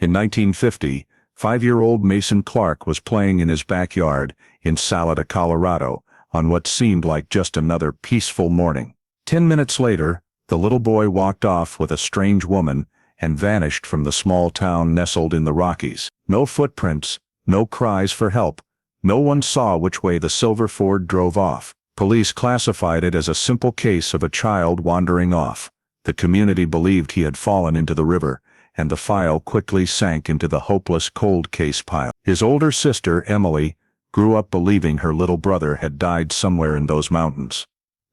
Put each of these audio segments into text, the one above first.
In 1950, 5-year-old Mason Clark was playing in his backyard in Salida, Colorado, on what seemed like just another peaceful morning. 10 minutes later, the little boy walked off with a strange woman and vanished from the small town nestled in the Rockies. No footprints, no cries for help. No one saw which way the silver Ford drove off. Police classified it as a simple case of a child wandering off. The community believed he had fallen into the river, and the file quickly sank into the hopeless cold case pile. His older sister, Emily, grew up believing her little brother had died somewhere in those mountains.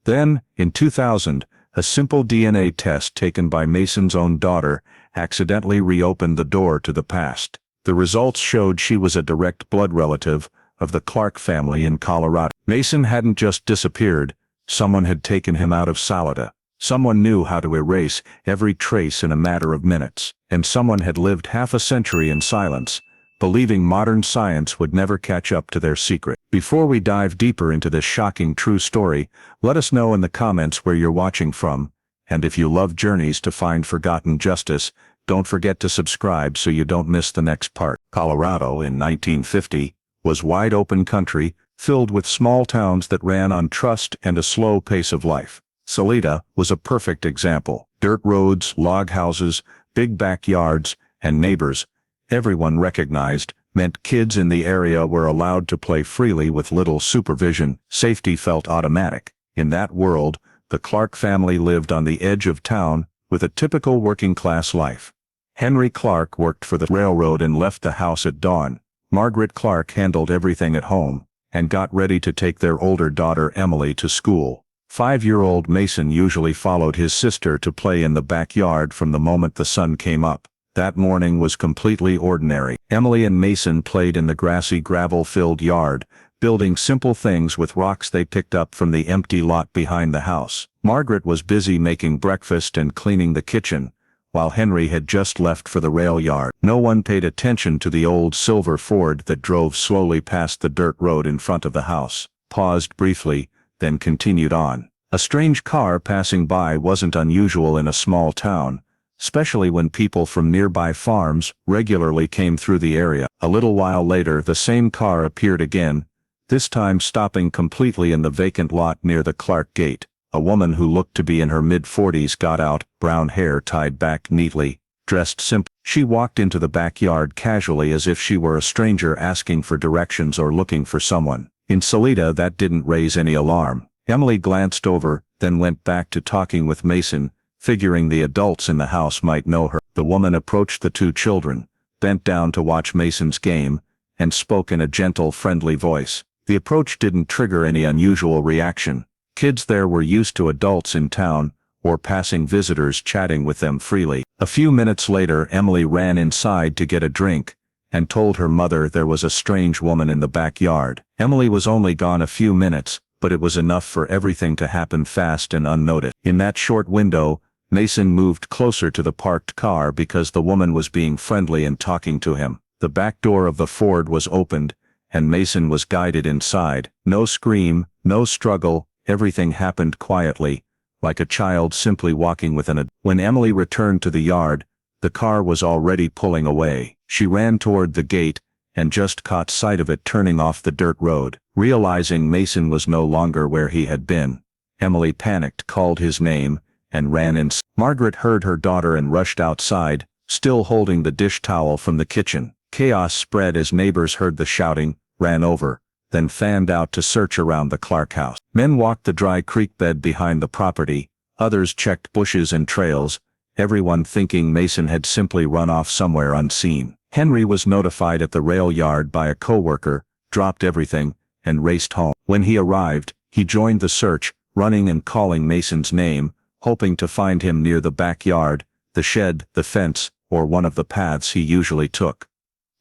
Then, in 2000, a simple DNA test taken by Mason's own daughter accidentally reopened the door to the past. The results showed she was a direct blood relative of the Clark family in Colorado. Mason hadn't just disappeared, someone had taken him out of Salida. Someone knew how to erase every trace in a matter of minutes, and someone had lived half a century in silence, believing modern science would never catch up to their secret. Before we dive deeper into this shocking true story, let us know in the comments where you're watching from, and if you love journeys to find forgotten justice, don't forget to subscribe so you don't miss the next part. Colorado in 1950 was wide open country, filled with small towns that ran on trust and a slow pace of life. Salida was a perfect example. Dirt roads, log houses, big backyards, and neighbors everyone recognized meant kids in the area were allowed to play freely with little supervision. Safety felt automatic. In that world, the Clark family lived on the edge of town with a typical working-class life. Henry Clark worked for the railroad and left the house at dawn. Margaret Clark handled everything at home and got ready to take their older daughter Emily to school. 5-year-old Mason usually followed his sister to play in the backyard from the moment the sun came up. That morning was completely ordinary. Emily and Mason played in the grassy, gravel-filled yard, building simple things with rocks they picked up from the empty lot behind the house. Margaret was busy making breakfast and cleaning the kitchen, while Henry had just left for the rail yard. No one paid attention to the old silver Ford that drove slowly past the dirt road in front of the house, paused briefly, then continued on. A strange car passing by wasn't unusual in a small town, especially when people from nearby farms regularly came through the area. A little while later, the same car appeared again, this time stopping completely in the vacant lot near the Clark gate. A woman who looked to be in her mid-40s got out, brown hair tied back neatly, dressed simply. She walked into the backyard casually as if she were a stranger asking for directions or looking for someone. In Salida, that didn't raise any alarm. Emily glanced over, then went back to talking with Mason, figuring the adults in the house might know her. The woman approached the two children, bent down to watch Mason's game, and spoke in a gentle, friendly voice. The approach didn't trigger any unusual reaction. Kids there were used to adults in town, or passing visitors chatting with them freely. A few minutes later, Emily ran inside to get a drink, and told her mother there was a strange woman in the backyard. Emily was only gone a few minutes, but it was enough for everything to happen fast and unnoticed. In that short window, Mason moved closer to the parked car because the woman was being friendly and talking to him. The back door of the Ford was opened, and Mason was guided inside. No scream, no struggle, everything happened quietly, like a child simply walking with an adult. When Emily returned to the yard, the car was already pulling away. She ran toward the gate, and just caught sight of it turning off the dirt road. Realizing Mason was no longer where he had been, Emily panicked, called his name, and ran in. Margaret heard her daughter and rushed outside, still holding the dish towel from the kitchen. Chaos spread as neighbors heard the shouting, ran over, then fanned out to search around the Clark house. Men walked the dry creek bed behind the property, others checked bushes and trails, everyone thinking Mason had simply run off somewhere unseen. Henry was notified at the rail yard by a coworker, dropped everything, and raced home. When he arrived, he joined the search, running and calling Mason's name, hoping to find him near the backyard, the shed, the fence, or one of the paths he usually took.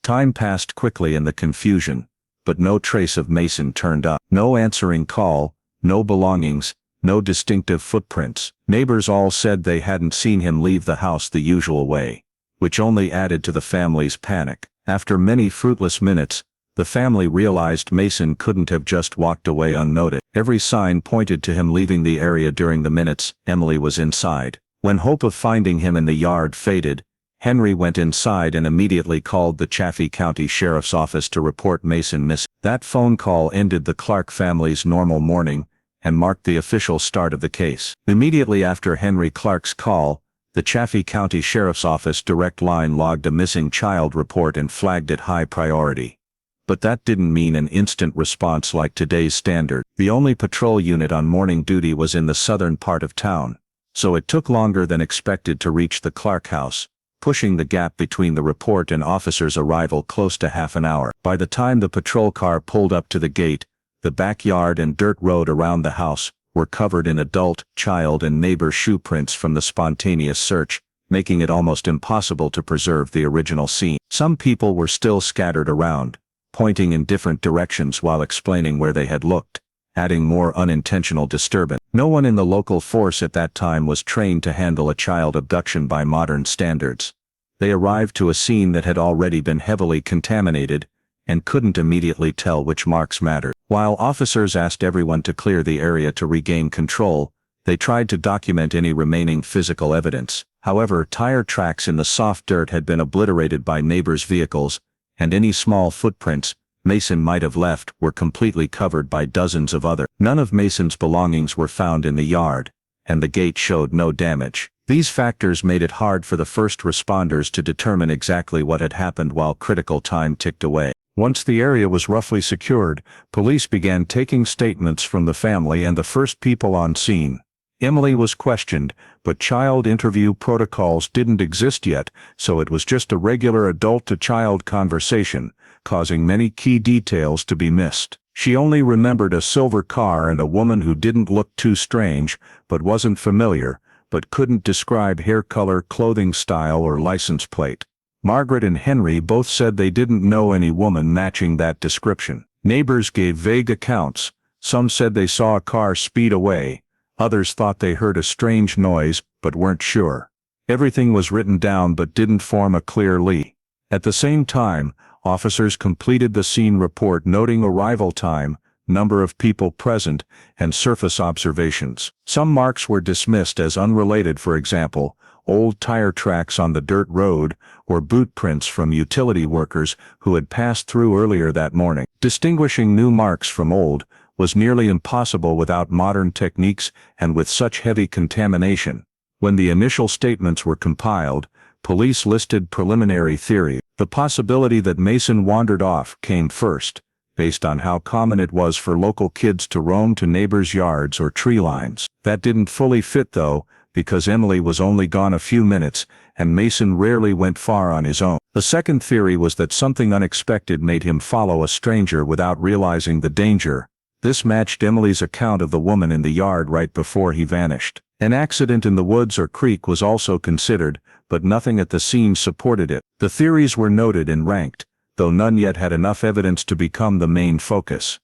Time passed quickly in the confusion, but no trace of Mason turned up. No answering call, no belongings, no distinctive footprints. Neighbors all said they hadn't seen him leave the house the usual way, which only added to the family's panic. After many fruitless minutes, the family realized Mason couldn't have just walked away unnoticed. Every sign pointed to him leaving the area during the minutes Emily was inside. When hope of finding him in the yard faded, Henry went inside and immediately called the Chaffee County Sheriff's Office to report Mason missing. That phone call ended the Clark family's normal morning and marked the official start of the case. Immediately after Henry Clark's call, the Chaffee County Sheriff's Office direct line logged a missing child report and flagged it high priority. But that didn't mean an instant response like today's standard. The only patrol unit on morning duty was in the southern part of town, so it took longer than expected to reach the Clark house, pushing the gap between the report and officers' arrival close to half an hour. By the time the patrol car pulled up to the gate, the backyard and dirt road around the house were covered in adult, child and neighbor shoe prints from the spontaneous search, making it almost impossible to preserve the original scene. Some people were still scattered around, pointing in different directions while explaining where they had looked, adding more unintentional disturbance. No one in the local force at that time was trained to handle a child abduction by modern standards. They arrived to a scene that had already been heavily contaminated and couldn't immediately tell which marks mattered. While officers asked everyone to clear the area to regain control, they tried to document any remaining physical evidence. However, tire tracks in the soft dirt had been obliterated by neighbors' vehicles, and any small footprints Mason might have left were completely covered by dozens of other. None of Mason's belongings were found in the yard, and the gate showed no damage. These factors made it hard for the first responders to determine exactly what had happened while critical time ticked away. Once the area was roughly secured, police began taking statements from the family and the first people on scene. Emily was questioned, but child interview protocols didn't exist yet, so it was just a regular adult-to-child conversation, causing many key details to be missed. She only remembered a silver car and a woman who didn't look too strange, but wasn't familiar, but couldn't describe hair color, clothing style, or license plate. Margaret and Henry both said they didn't know any woman matching that description. Neighbors gave vague accounts. Some said they saw a car speed away. Others thought they heard a strange noise, but weren't sure. Everything was written down but didn't form a clear lead. At the same time, officers completed the scene report noting arrival time, number of people present, and surface observations. Some marks were dismissed as unrelated, for example, old tire tracks on the dirt road, or boot prints from utility workers who had passed through earlier that morning. Distinguishing new marks from old was nearly impossible without modern techniques and with such heavy contamination. When the initial statements were compiled, police listed preliminary theory. The possibility that Mason wandered off came first, based on how common it was for local kids to roam to neighbors' yards or tree lines. That didn't fully fit though, because Emily was only gone a few minutes, and Mason rarely went far on his own. The second theory was that something unexpected made him follow a stranger without realizing the danger. This matched Emily's account of the woman in the yard right before he vanished. An accident in the woods or creek was also considered, but nothing at the scene supported it. The theories were noted and ranked, though none yet had enough evidence to become the main focus.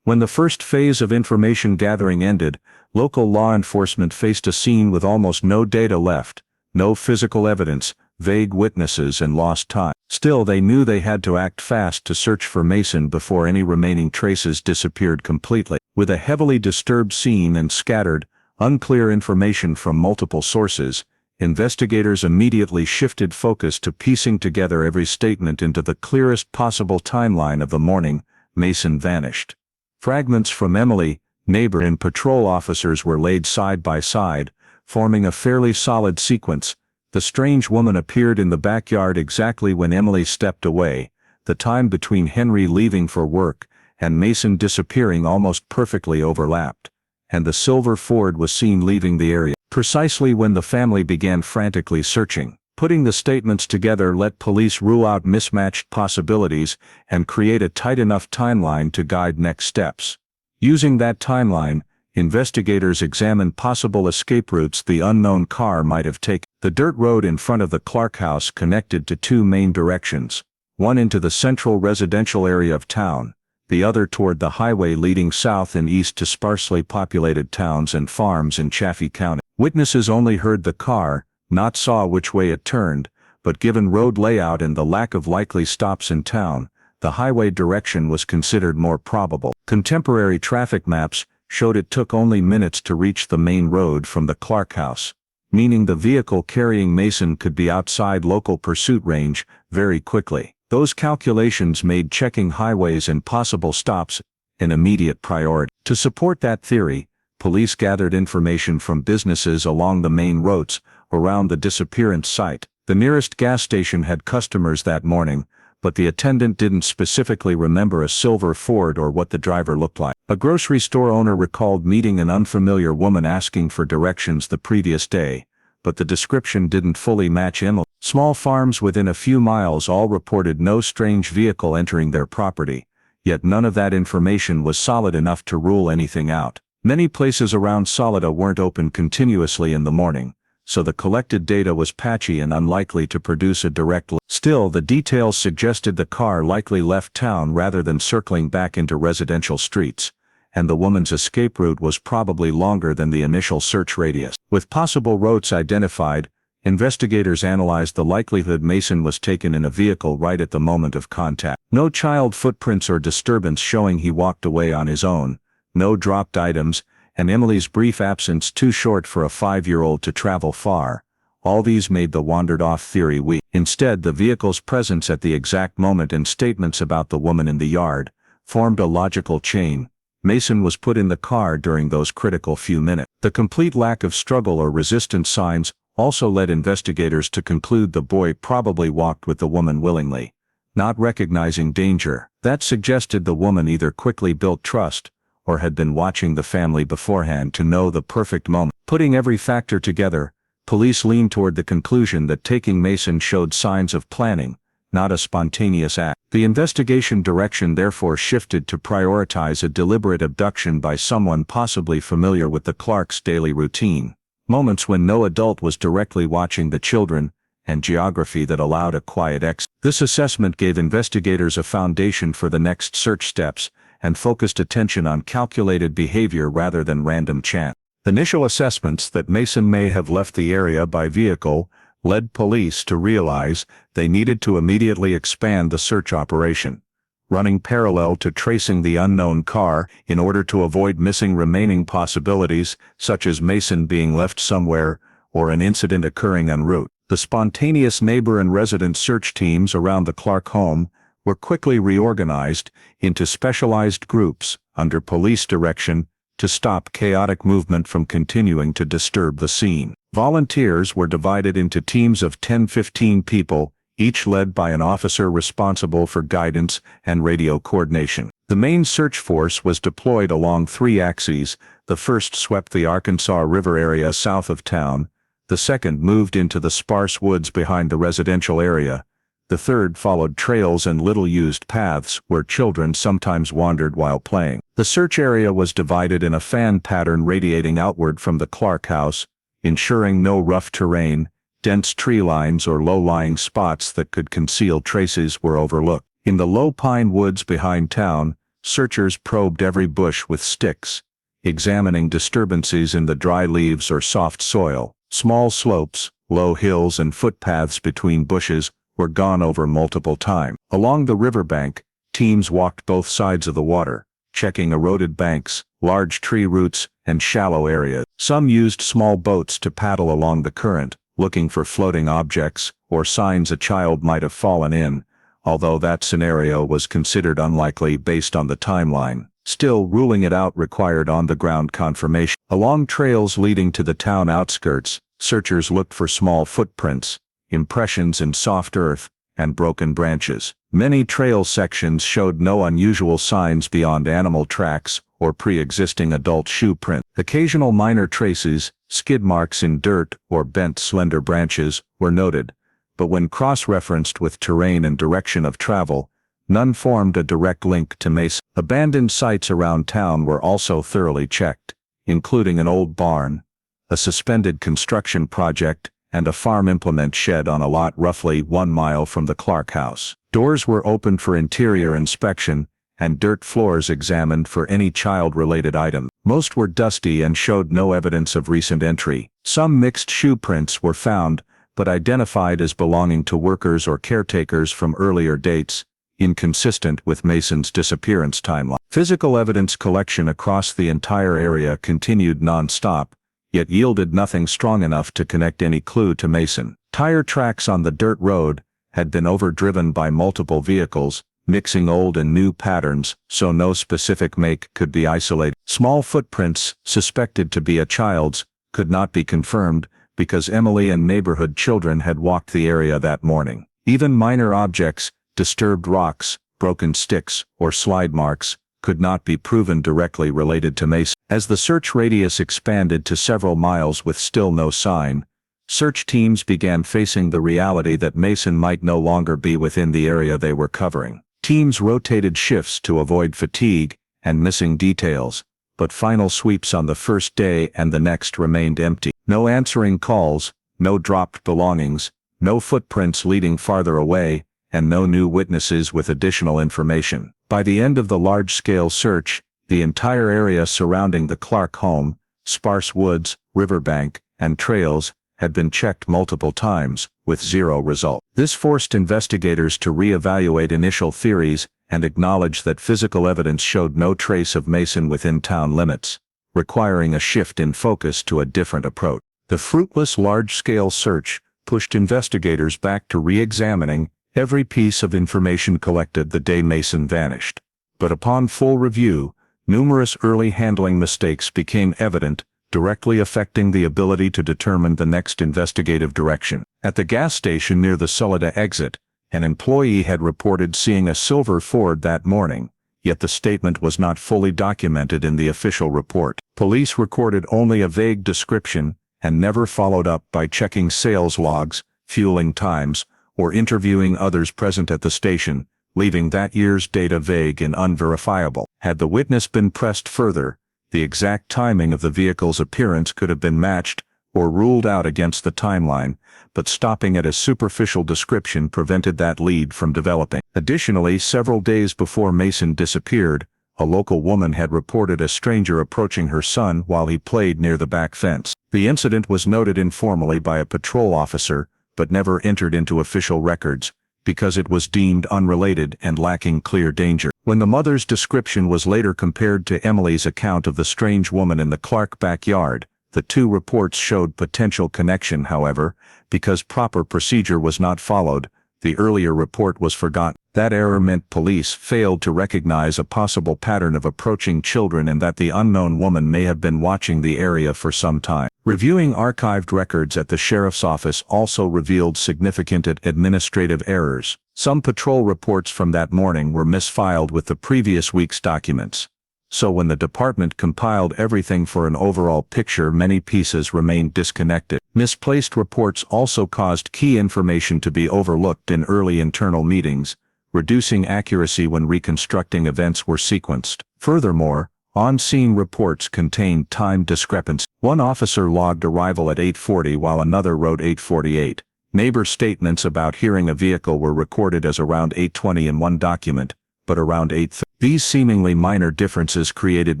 When the first phase of information gathering ended, local law enforcement faced a scene with almost no data left, no physical evidence, vague witnesses, and lost time. Still, they knew they had to act fast to search for Mason before any remaining traces disappeared completely. With a heavily disturbed scene and scattered, unclear information from multiple sources, investigators immediately shifted focus to piecing together every statement into the clearest possible timeline of the morning Mason vanished. Fragments from Emily, neighbor, and patrol officers were laid side by side, forming a fairly solid sequence. The strange woman appeared in the backyard exactly when Emily stepped away. The time between Henry leaving for work and Mason disappearing almost perfectly overlapped, and the silver Ford was seen leaving the area precisely when the family began frantically searching. Putting the statements together let police rule out mismatched possibilities and create a tight enough timeline to guide next steps. Using that timeline, investigators examined possible escape routes the unknown car might have taken. The dirt road in front of the Clark house connected to two main directions, one into the central residential area of town, the other toward the highway leading south and east to sparsely populated towns and farms in Chaffee County. Witnesses only heard the car, not saw which way it turned, but given road layout and the lack of likely stops in town, the highway direction was considered more probable. Contemporary traffic maps showed it took only minutes to reach the main road from the Clark house. meaning the vehicle carrying Mason could be outside local pursuit range very quickly. Those calculations made checking highways and possible stops an immediate priority. To support that theory, police gathered information from businesses along the main roads around the disappearance site. The nearest gas station had customers that morning, but the attendant didn't specifically remember a silver Ford or what the driver looked like. A grocery store owner recalled meeting an unfamiliar woman asking for directions the previous day, but the description didn't fully match Emily. Small farms within a few miles all reported no strange vehicle entering their property, yet none of that information was solid enough to rule anything out. Many places around Salida weren't open continuously in the morning, so the collected data was patchy and unlikely to produce a direct link. Still, the details suggested the car likely left town rather than circling back into residential streets, and the woman's escape route was probably longer than the initial search radius. With possible routes identified, investigators analyzed the likelihood Mason was taken in a vehicle right at the moment of contact. No child footprints or disturbance showing he walked away on his own, no dropped items, and Emily's brief absence too short for a 5-year-old to travel far. All these made the wandered-off theory weak. Instead, the vehicle's presence at the exact moment and statements about the woman in the yard formed a logical chain. Mason was put in the car during those critical few minutes. The complete lack of struggle or resistance signs also led investigators to conclude the boy probably walked with the woman willingly, not recognizing danger. That suggested the woman either quickly built trust or had been watching the family beforehand to know the perfect moment. Putting every factor together, police leaned toward the conclusion that taking Mason showed signs of planning, not a spontaneous act. The investigation direction therefore shifted to prioritize a deliberate abduction by someone possibly familiar with the Clarks' daily routine, moments when no adult was directly watching the children, and geography that allowed a quiet exit. This assessment gave investigators a foundation for the next search steps, and focused attention on calculated behavior rather than random chance. Initial assessments that Mason may have left the area by vehicle led police to realize they needed to immediately expand the search operation, running parallel to tracing the unknown car in order to avoid missing remaining possibilities such as Mason being left somewhere or an incident occurring en route. The spontaneous neighbor and resident search teams around the Clark home were quickly reorganized into specialized groups under police direction to stop chaotic movement from continuing to disturb the scene. Volunteers were divided into teams of 10-15 people, each led by an officer responsible for guidance and radio coordination. The main search force was deployed along 3 axes. The first swept the Arkansas River area south of town, the second moved into the sparse woods behind the residential area, the third followed trails and little-used paths where children sometimes wandered while playing. The search area was divided in a fan pattern radiating outward from the Clark house, ensuring no rough terrain, dense tree lines or low-lying spots that could conceal traces were overlooked. In the low pine woods behind town, searchers probed every bush with sticks, examining disturbances in the dry leaves or soft soil. Small slopes, low hills and footpaths between bushes were gone over multiple times. Along the riverbank, teams walked both sides of the water, checking eroded banks, large tree roots, and shallow areas. Some used small boats to paddle along the current, looking for floating objects or signs a child might have fallen in, although that scenario was considered unlikely based on the timeline. Still, ruling it out required on-the-ground confirmation. Along trails leading to the town outskirts, searchers looked for small footprints, impressions in soft earth, and broken branches. Many trail sections showed no unusual signs beyond animal tracks or pre-existing adult shoe prints. Occasional minor traces, skid marks in dirt or bent slender branches, were noted, but when cross-referenced with terrain and direction of travel, none formed a direct link to Mason. Abandoned sites around town were also thoroughly checked, including an old barn, a suspended construction project, and a farm implement shed on a lot roughly 1 mile from the Clark house. Doors were opened for interior inspection, and dirt floors examined for any child-related items. Most were dusty and showed no evidence of recent entry. Some mixed shoe prints were found, but identified as belonging to workers or caretakers from earlier dates, inconsistent with Mason's disappearance timeline. Physical evidence collection across the entire area continued non-stop, yet yielded nothing strong enough to connect any clue to Mason. Tire tracks on the dirt road had been overdriven by multiple vehicles, mixing old and new patterns, so no specific make could be isolated. Small footprints, suspected to be a child's, could not be confirmed, because Emily and neighborhood children had walked the area that morning. Even minor objects, disturbed rocks, broken sticks, or slide marks, could not be proven directly related to Mason. As the search radius expanded to several miles with still no sign, search teams began facing the reality that Mason might no longer be within the area they were covering. Teams rotated shifts to avoid fatigue and missing details, but final sweeps on the first day and the next remained empty. No answering calls, no dropped belongings, no footprints leading farther away, and no new witnesses with additional information. By the end of the large-scale search, the entire area surrounding the Clark home, sparse woods, riverbank, and trails, had been checked multiple times, with zero result. This forced investigators to re-evaluate initial theories and acknowledge that physical evidence showed no trace of Mason within town limits, requiring a shift in focus to a different approach. The fruitless large-scale search pushed investigators back to re-examining every piece of information collected the day Mason vanished. But upon full review, numerous early handling mistakes became evident, directly affecting the ability to determine the next investigative direction. At the gas station near the Salida exit, an employee had reported seeing a silver Ford that morning, yet the statement was not fully documented in the official report. Police recorded only a vague description and never followed up by checking sales logs, fueling times, or interviewing others present at the station, leaving that year's data vague and unverifiable. Had the witness been pressed further, the exact timing of the vehicle's appearance could have been matched or ruled out against the timeline, but stopping at a superficial description prevented that lead from developing. Additionally, several days before Mason disappeared, a local woman had reported a stranger approaching her son while he played near the back fence. The incident was noted informally by a patrol officer, but never entered into official records, because it was deemed unrelated and lacking clear danger. When the mother's description was later compared to Emily's account of the strange woman in the Clark backyard, the two reports showed potential connection. However, because proper procedure was not followed, the earlier report was forgotten. That error meant police failed to recognize a possible pattern of approaching children and that the unknown woman may have been watching the area for some time. Reviewing archived records at the sheriff's office also revealed significant administrative errors. Some patrol reports from that morning were misfiled with the previous week's documents. So when the department compiled everything for an overall picture, many pieces remained disconnected. Misplaced reports also caused key information to be overlooked in early internal meetings, reducing accuracy when reconstructing events were sequenced. Furthermore, on-scene reports contained time discrepancies. One officer logged arrival at 8:40 while another wrote 8:48. Neighbor statements about hearing a vehicle were recorded as around 8:20 in one document, but around 8:30. These seemingly minor differences created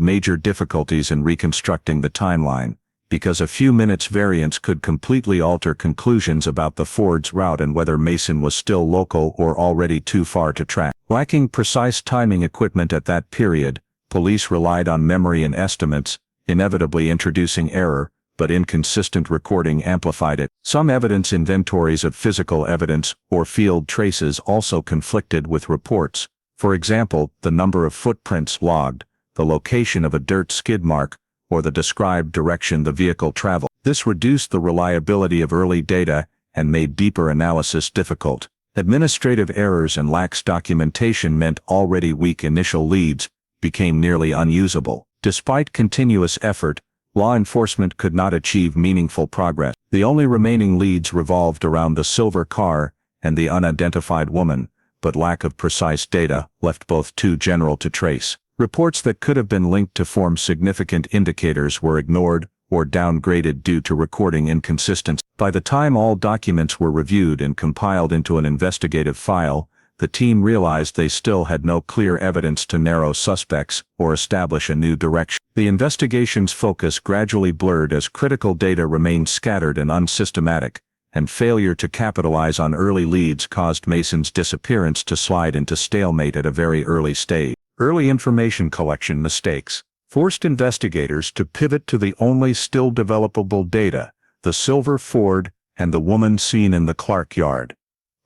major difficulties in reconstructing the timeline, because a few minutes' variance could completely alter conclusions about the Ford's route and whether Mason was still local or already too far to track. Lacking precise timing equipment at that period, police relied on memory and estimates, inevitably introducing error, but inconsistent recording amplified it. Some evidence inventories of physical evidence or field traces also conflicted with reports. For example, the number of footprints logged, the location of a dirt skid mark, or the described direction the vehicle traveled. This reduced the reliability of early data and made deeper analysis difficult. Administrative errors and lax documentation meant already weak initial leads became nearly unusable. Despite continuous effort, law enforcement could not achieve meaningful progress. The only remaining leads revolved around the silver car and the unidentified woman, but lack of precise data left both too general to trace. Reports that could have been linked to form significant indicators were ignored or downgraded due to recording inconsistency. By the time all documents were reviewed and compiled into an investigative file, the team realized they still had no clear evidence to narrow suspects or establish a new direction. The investigation's focus gradually blurred as critical data remained scattered and unsystematic, and failure to capitalize on early leads caused Mason's disappearance to slide into stalemate at a very early stage. Early information collection mistakes. forced investigators to pivot to the only still developable data, the silver Ford and the woman seen in the Clark yard.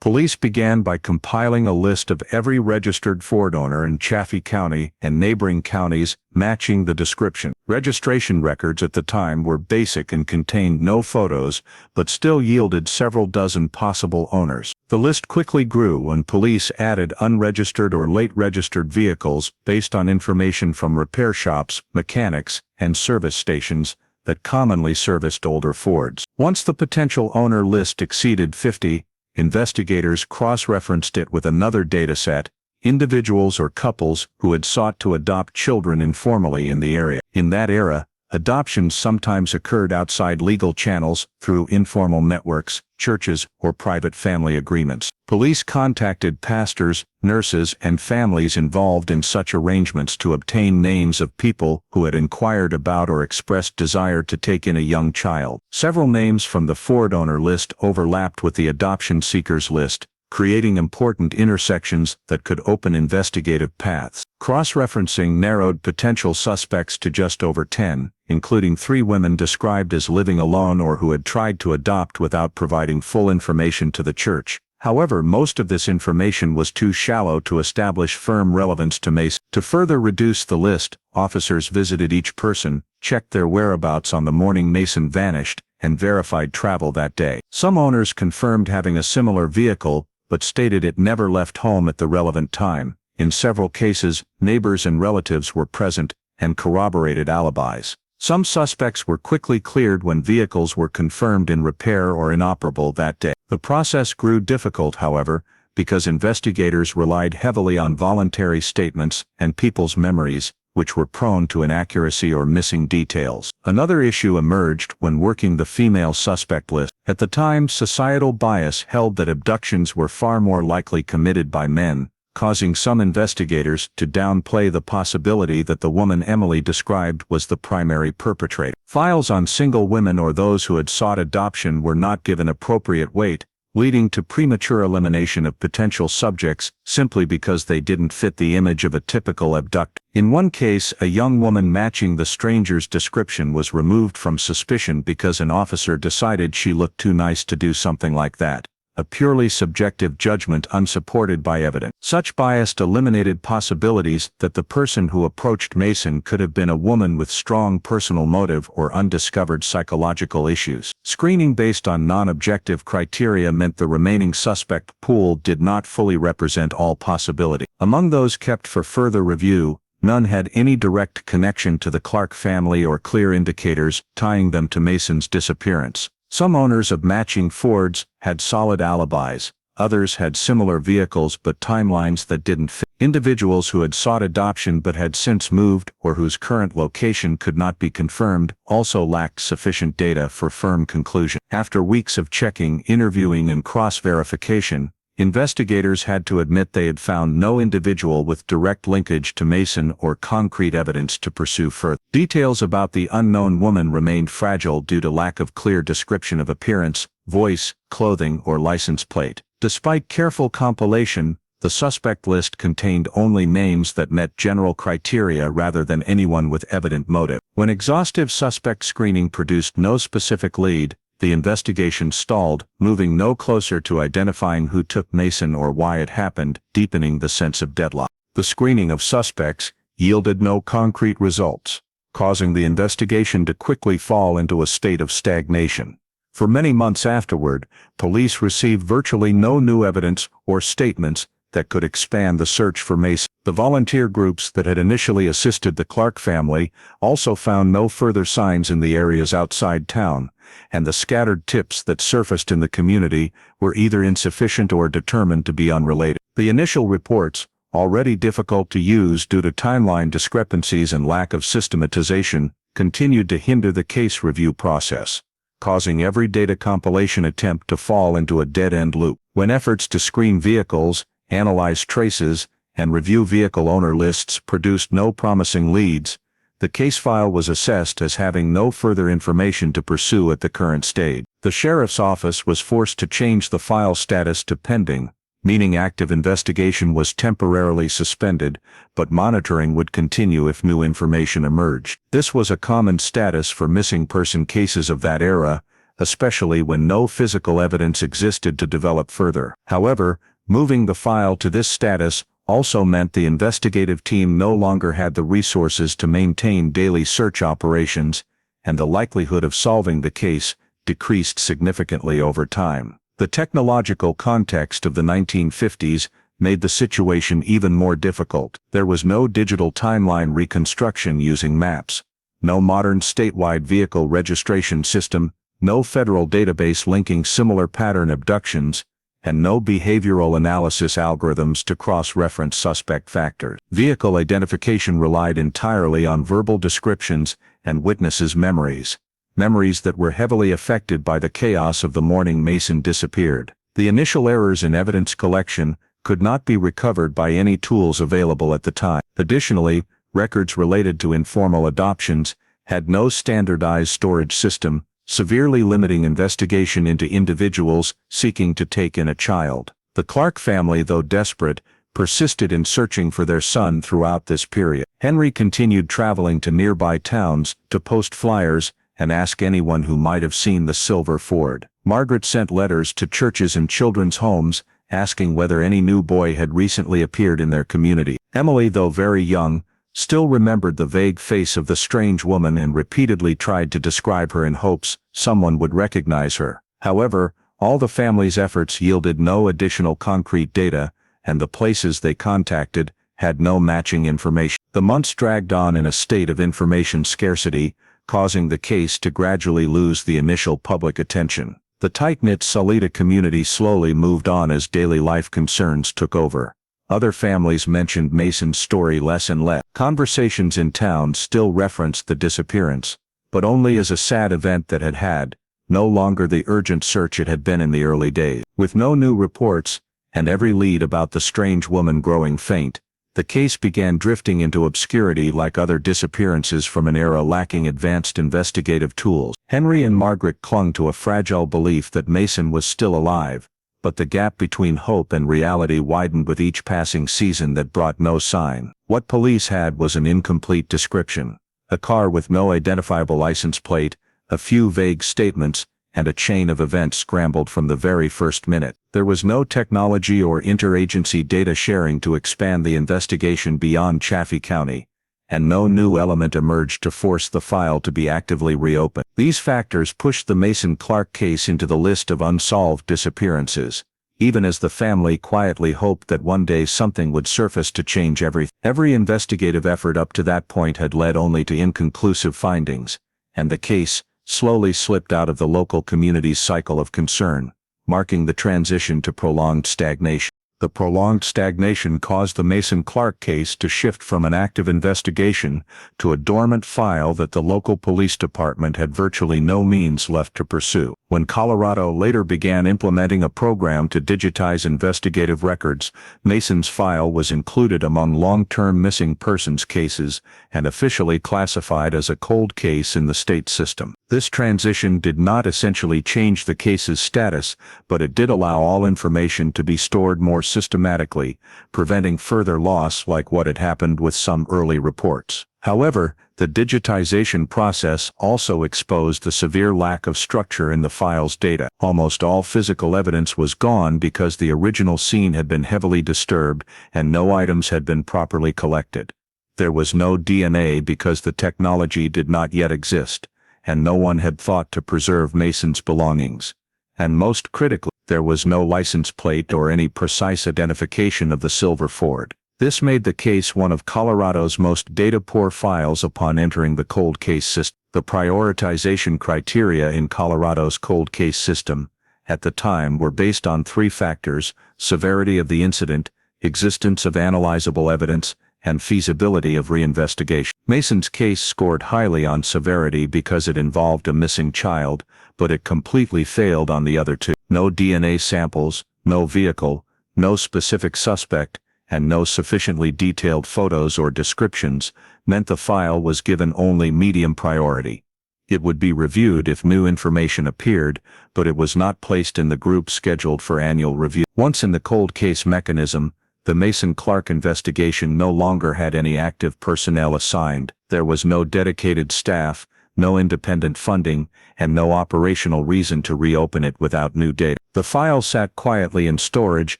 Police began by compiling a list of every registered Ford owner in Chaffee County and neighboring counties, matching the description. Registration records at the time were basic and contained no photos, but still yielded several dozen possible owners. The list quickly grew when police added unregistered or late-registered vehicles based on information from repair shops, mechanics, and service stations that commonly serviced older Fords. Once the potential owner list exceeded 50, investigators cross-referenced it with another dataset, individuals or couples who had sought to adopt children informally in the area. In that era, adoptions sometimes occurred outside legal channels through informal networks, churches, or private family agreements. Police contacted pastors, nurses, and families involved in such arrangements to obtain names of people who had inquired about or expressed desire to take in a young child. Several names from the Ford owner list overlapped with the adoption seekers list, creating important intersections that could open investigative paths. Cross-referencing narrowed potential suspects to just over 10, including 3 women described as living alone or who had tried to adopt without providing full information to the church. However, most of this information was too shallow to establish firm relevance to Mason. To further reduce the list, officers visited each person, checked their whereabouts on the morning Mason vanished, and verified travel that day. Some owners confirmed having a similar vehicle, but stated it never left home at the relevant time. In several cases, neighbors and relatives were present and corroborated alibis. Some suspects were quickly cleared when vehicles were confirmed in repair or inoperable that day. The process grew difficult, however, because investigators relied heavily on voluntary statements and people's memories, which were prone to inaccuracy or missing details. Another issue emerged when working the female suspect list. At the time, societal bias held that abductions were far more likely committed by men, causing some investigators to downplay the possibility that the woman Emily described was the primary perpetrator. Files on single women or those who had sought adoption were not given appropriate weight, leading to premature elimination of potential subjects simply because they didn't fit the image of a typical abductor. In one case, a young woman matching the stranger's description was removed from suspicion because an officer decided she looked too nice to do something like that. A purely subjective judgment unsupported by evidence. Such bias eliminated possibilities that the person who approached Mason could have been a woman with strong personal motive or undiscovered psychological issues. Screening based on non-objective criteria meant the remaining suspect pool did not fully represent all possibility. Among those kept for further review, none had any direct connection to the Clark family or clear indicators tying them to Mason's disappearance. Some owners of matching Fords had solid alibis, others had similar vehicles but timelines that didn't fit. Individuals who had sought adoption but had since moved or whose current location could not be confirmed also lacked sufficient data for firm conclusion. After weeks of checking, interviewing, and cross-verification, investigators had to admit they had found no individual with direct linkage to Mason or concrete evidence to pursue further. Details about the unknown woman remained fragile due to lack of clear description of appearance, voice, clothing, or license plate. Despite careful compilation, the suspect list contained only names that met general criteria rather than anyone with evident motive. When exhaustive suspect screening produced no specific lead, the investigation stalled, moving no closer to identifying who took Mason or why it happened, deepening the sense of deadlock. The screening of suspects yielded no concrete results, causing the investigation to quickly fall into a state of stagnation. For many months afterward, police received virtually no new evidence or statements that could expand the search for Mason. The volunteer groups that had initially assisted the Clark family also found no further signs in the areas outside town, and the scattered tips that surfaced in the community were either insufficient or determined to be unrelated. The initial reports, already difficult to use due to timeline discrepancies and lack of systematization, continued to hinder the case review process, causing every data compilation attempt to fall into a dead-end loop. When efforts to screen vehicles, analyze traces, and review vehicle owner lists produced no promising leads, the case file was assessed as having no further information to pursue at the current stage. The sheriff's office was forced to change the file status to pending, meaning active investigation was temporarily suspended, but monitoring would continue if new information emerged. This was a common status for missing person cases of that era, especially when no physical evidence existed to develop further. However, moving the file to this status also meant the investigative team no longer had the resources to maintain daily search operations, and the likelihood of solving the case decreased significantly over time. The technological context of the 1950s made the situation even more difficult. There was no digital timeline reconstruction using maps, no modern statewide vehicle registration system, no federal database linking similar pattern abductions, and no behavioral analysis algorithms to cross-reference suspect factors. Vehicle identification relied entirely on verbal descriptions and witnesses' memories that were heavily affected by the chaos of the morning Mason disappeared. The initial errors in evidence collection could not be recovered by any tools available at the time. Additionally, records related to informal adoptions had no standardized storage system, severely limiting investigation into individuals seeking to take in a child. The Clark family, though desperate, persisted in searching for their son throughout this period. Henry continued traveling to nearby towns to post flyers and ask anyone who might have seen the silver Ford. Margaret sent letters to churches and children's homes, asking whether any new boy had recently appeared in their community. Emily, though very young, still remembered the vague face of the strange woman and repeatedly tried to describe her in hopes someone would recognize her. However, all the family's efforts yielded no additional concrete data, and the places they contacted had no matching information. The months dragged on in a state of information scarcity, causing the case to gradually lose the initial public attention. The tight-knit Salida community slowly moved on as daily life concerns took over. Other families mentioned Mason's story less and less. Conversations in town still referenced the disappearance, but only as a sad event that had no longer the urgent search it had been in the early days. With no new reports, and every lead about the strange woman growing faint, the case began drifting into obscurity like other disappearances from an era lacking advanced investigative tools. Henry and Margaret clung to a fragile belief that Mason was still alive, but the gap between hope and reality widened with each passing season that brought no sign. What police had was an incomplete description: a car with no identifiable license plate, a few vague statements, and a chain of events scrambled from the very first minute. There was no technology or interagency data sharing to expand the investigation beyond Chaffee County, and no new element emerged to force the file to be actively reopened. These factors pushed the Mason-Clark case into the list of unsolved disappearances, even as the family quietly hoped that one day something would surface to change everything. Every investigative effort up to that point had led only to inconclusive findings, and the case slowly slipped out of the local community's cycle of concern, marking the transition to prolonged stagnation. The prolonged stagnation caused the Mason-Clark case to shift from an active investigation to a dormant file that the local police department had virtually no means left to pursue. When Colorado later began implementing a program to digitize investigative records, Mason's file was included among long-term missing persons cases and officially classified as a cold case in the state system. This transition did not essentially change the case's status, but it did allow all information to be stored more systematically, preventing further loss like what had happened with some early reports. However, the digitization process also exposed the severe lack of structure in the file's data. Almost all physical evidence was gone because the original scene had been heavily disturbed and no items had been properly collected. There was no DNA because the technology did not yet exist, and no one had thought to preserve Mason's belongings. And most critically, there was no license plate or any precise identification of the silver Ford. This made the case one of Colorado's most data-poor files upon entering the cold case system. The prioritization criteria in Colorado's cold case system, at the time, were based on three factors: severity of the incident, existence of analyzable evidence, and feasibility of reinvestigation. Mason's case scored highly on severity because it involved a missing child, but it completely failed on the other two. No DNA samples, no vehicle, no specific suspect, and no sufficiently detailed photos or descriptions meant the file was given only medium priority. It would be reviewed if new information appeared, but it was not placed in the group scheduled for annual review. Once in the cold case mechanism, the Mason-Clark investigation no longer had any active personnel assigned. There was no dedicated staff, no independent funding, and no operational reason to reopen it without new data. The file sat quietly in storage,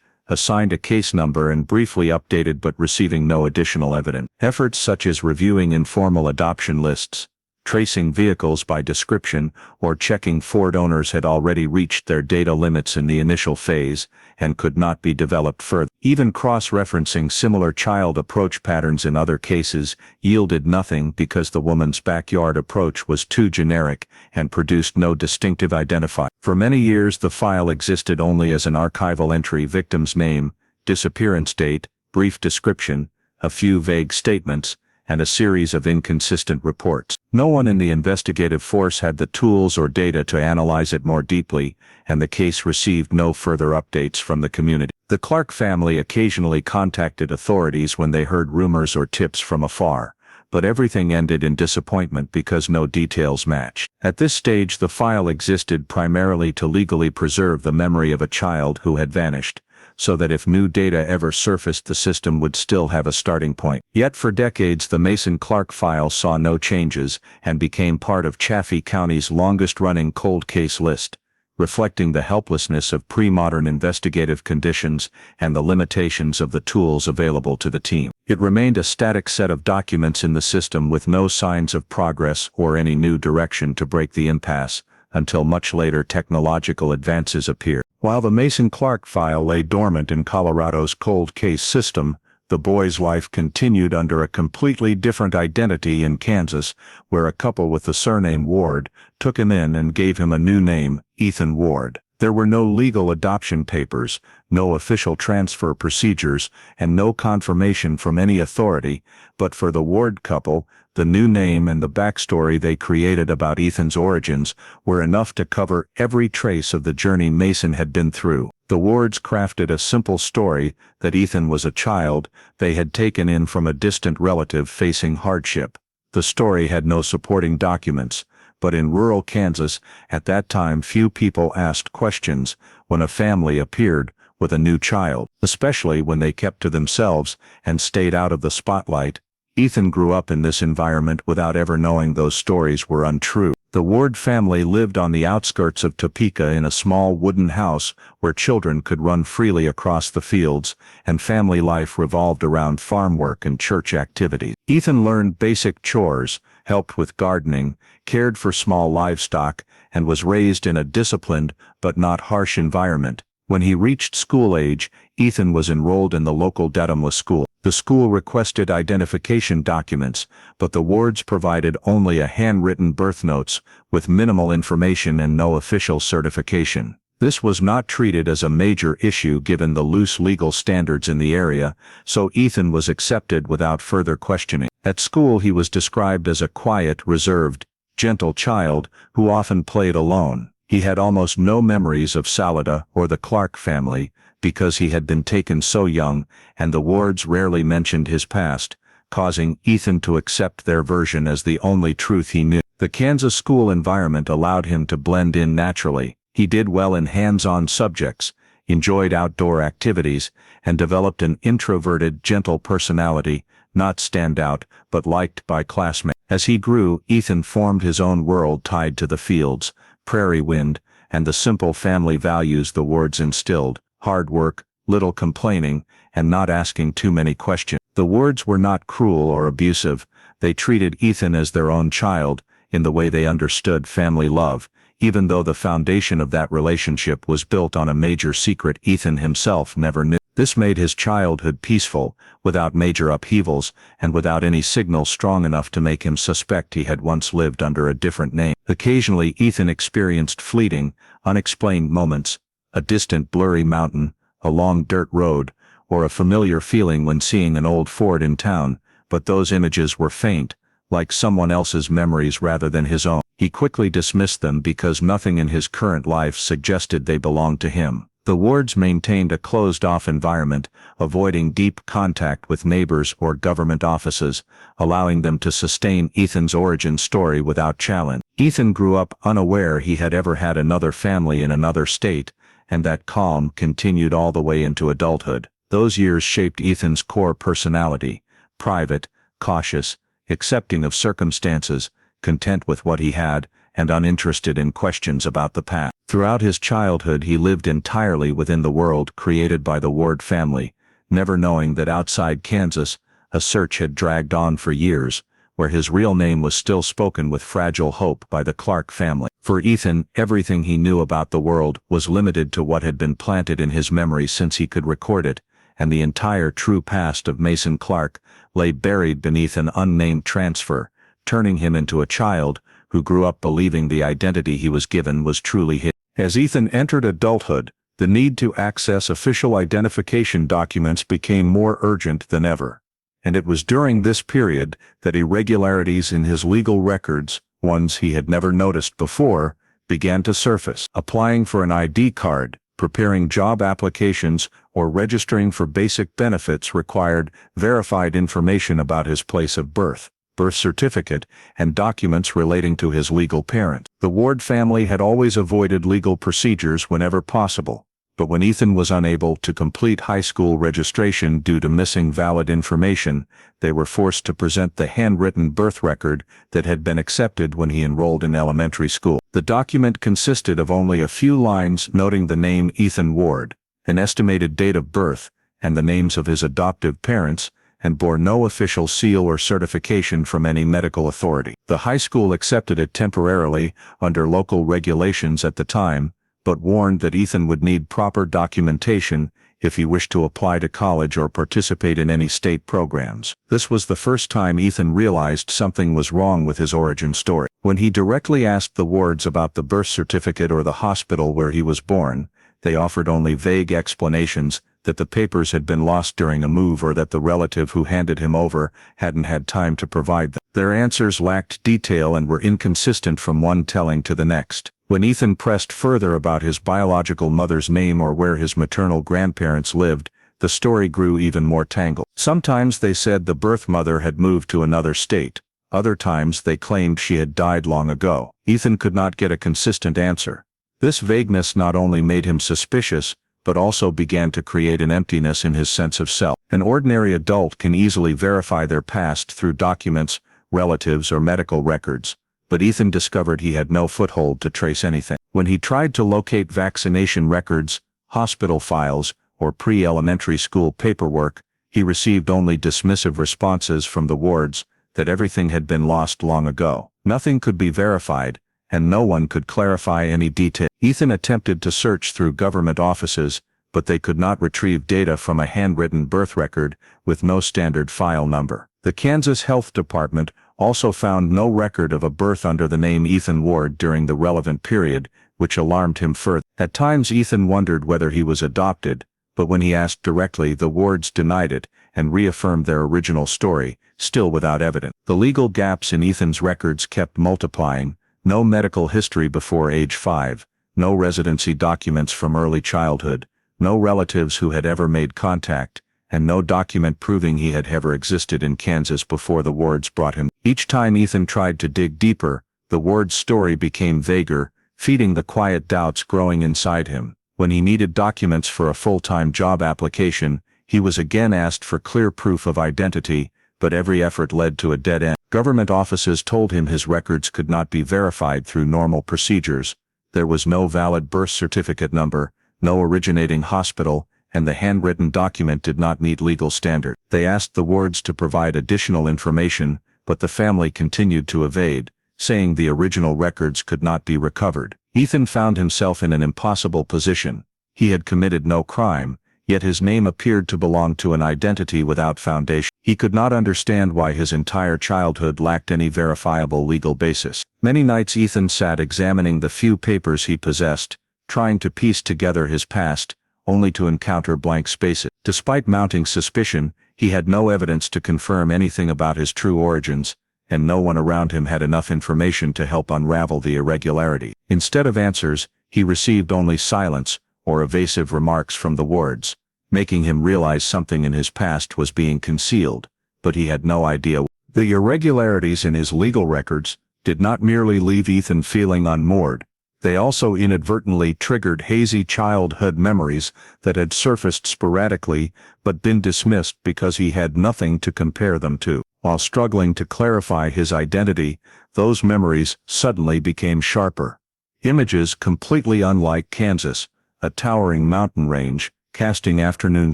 assigned a case number and briefly updated but receiving no additional evidence. Efforts such as reviewing informal adoption lists, tracing vehicles by description, or checking Ford owners had already reached their data limits in the initial phase and could not be developed further. Even cross-referencing similar child approach patterns in other cases yielded nothing because the woman's backyard approach was too generic and produced no distinctive identifier. For many years the file existed only as an archival entry: victim's name, disappearance date, brief description, a few vague statements, and a series of inconsistent reports. No one in the investigative force had the tools or data to analyze it more deeply, and the case received no further updates from the community. The Clark family occasionally contacted authorities when they heard rumors or tips from afar, but everything ended in disappointment because no details matched. At this stage the file existed primarily to legally preserve the memory of a child who had vanished, so that if new data ever surfaced the system would still have a starting point. Yet for decades the Mason-Clark file saw no changes and became part of Chaffee County's longest-running cold case list, reflecting the helplessness of pre-modern investigative conditions and the limitations of the tools available to the team. It remained a static set of documents in the system with no signs of progress or any new direction to break the impasse, until much later technological advances appeared. While the Mason-Clark file lay dormant in Colorado's cold case system, the boy's life continued under a completely different identity in Kansas, where a couple with the surname Ward took him in and gave him a new name, Ethan Ward. There were no legal adoption papers, no official transfer procedures, and no confirmation from any authority, but for the Ward couple, the new name and the backstory they created about Ethan's origins were enough to cover every trace of the journey Mason had been through. The Wards crafted a simple story that Ethan was a child they had taken in from a distant relative facing hardship. The story had no supporting documents, but in rural Kansas, at that time few people asked questions when a family appeared with a new child, especially when they kept to themselves and stayed out of the spotlight. Ethan grew up in this environment without ever knowing those stories were untrue. The Ward family lived on the outskirts of Topeka in a small wooden house where children could run freely across the fields, and family life revolved around farm work and church activities. Ethan learned basic chores, helped with gardening, cared for small livestock, and was raised in a disciplined but not harsh environment. When he reached school age, Ethan was enrolled in the local Dedhamla school. The school requested identification documents, but the Wards provided only a handwritten birth notes with minimal information and no official certification. This was not treated as a major issue given the loose legal standards in the area, so Ethan was accepted without further questioning. At school he was described as a quiet, reserved, gentle child who often played alone. He had almost no memories of Salida or the Clark family, because he had been taken so young, and the Wards rarely mentioned his past, causing Ethan to accept their version as the only truth he knew. The Kansas school environment allowed him to blend in naturally. He did well in hands-on subjects, enjoyed outdoor activities, and developed an introverted, gentle personality, not standout, but liked by classmates. As he grew, Ethan formed his own world tied to the fields, prairie wind, and the simple family values the Wards instilled: hard work, little complaining, and not asking too many questions. The Wards were not cruel or abusive. They treated Ethan as their own child, in the way they understood family love, even though the foundation of that relationship was built on a major secret Ethan himself never knew. This made his childhood peaceful, without major upheavals, and without any signal strong enough to make him suspect he had once lived under a different name. Occasionally Ethan experienced fleeting, unexplained moments, a distant blurry mountain, a long dirt road, or a familiar feeling when seeing an old Ford in town, but those images were faint, like someone else's memories rather than his own. He quickly dismissed them because nothing in his current life suggested they belonged to him. The Wards maintained a closed-off environment, avoiding deep contact with neighbors or government offices, allowing them to sustain Ethan's origin story without challenge. Ethan grew up unaware he had ever had another family in another state, and that calm continued all the way into adulthood. Those years shaped Ethan's core personality: private, cautious, accepting of circumstances, content with what he had, and uninterested in questions about the past. Throughout his childhood he lived entirely within the world created by the Ward family, never knowing that outside Kansas, a search had dragged on for years, where his real name was still spoken with fragile hope by the Clark family. For Ethan, everything he knew about the world was limited to what had been planted in his memory since he could record it, and the entire true past of Mason Clark lay buried beneath an unnamed transfer, turning him into a child who grew up believing the identity he was given was truly his. As Ethan entered adulthood, the need to access official identification documents became more urgent than ever. And it was during this period that irregularities in his legal records, ones he had never noticed before, began to surface. Applying for an ID card, preparing job applications, or registering for basic benefits required verified information about his place of birth, birth certificate, and documents relating to his legal parent. The Ward family had always avoided legal procedures whenever possible, but when Ethan was unable to complete high school registration due to missing valid information, they were forced to present the handwritten birth record that had been accepted when he enrolled in elementary school. The document consisted of only a few lines noting the name Ethan Ward, an estimated date of birth, and the names of his adoptive parents, and bore no official seal or certification from any medical authority. The high school accepted it temporarily under local regulations at the time, but warned that Ethan would need proper documentation if he wished to apply to college or participate in any state programs. This was the first time Ethan realized something was wrong with his origin story. When he directly asked the Wards about the birth certificate or the hospital where he was born, they offered only vague explanations that the papers had been lost during a move or that the relative who handed him over hadn't had time to provide them. Their answers lacked detail and were inconsistent from one telling to the next. When Ethan pressed further about his biological mother's name or where his maternal grandparents lived, the story grew even more tangled. Sometimes they said the birth mother had moved to another state. Other times they claimed she had died long ago. Ethan could not get a consistent answer. This vagueness not only made him suspicious, but also began to create an emptiness in his sense of self. An ordinary adult can easily verify their past through documents, relatives, or medical records, but Ethan discovered he had no foothold to trace anything. When he tried to locate vaccination records, hospital files, or pre-elementary school paperwork, he received only dismissive responses from the Wards that everything had been lost long ago. Nothing could be verified, and no one could clarify any detail. Ethan attempted to search through government offices, but they could not retrieve data from a handwritten birth record with no standard file number. The Kansas Health Department also found no record of a birth under the name Ethan Ward during the relevant period, which alarmed him further. At times Ethan wondered whether he was adopted, but when he asked directly, the Wards denied it and reaffirmed their original story, still without evidence. The legal gaps in Ethan's records kept multiplying: no medical history before age 5, no residency documents from early childhood, no relatives who had ever made contact, and no document proving he had ever existed in Kansas before the Wards brought him. Each time Ethan tried to dig deeper, the Wards' story became vaguer, feeding the quiet doubts growing inside him. When he needed documents for a full-time job application, he was again asked for clear proof of identity, but every effort led to a dead end. Government offices told him his records could not be verified through normal procedures. There was no valid birth certificate number, no originating hospital, and the handwritten document did not meet legal standards. They asked the Wards to provide additional information, but the family continued to evade, saying the original records could not be recovered. Ethan found himself in an impossible position. He had committed no crime, yet his name appeared to belong to an identity without foundation. He could not understand why his entire childhood lacked any verifiable legal basis. Many nights Ethan sat examining the few papers he possessed, trying to piece together his past, only to encounter blank spaces. Despite mounting suspicion, he had no evidence to confirm anything about his true origins, and no one around him had enough information to help unravel the irregularity. Instead of answers, he received only silence or evasive remarks from the Wards, making him realize something in his past was being concealed, but he had no idea. The irregularities in his legal records did not merely leave Ethan feeling unmoored. They also inadvertently triggered hazy childhood memories that had surfaced sporadically but been dismissed because he had nothing to compare them to. While struggling to clarify his identity, those memories suddenly became sharper. Images completely unlike Kansas, a towering mountain range, casting afternoon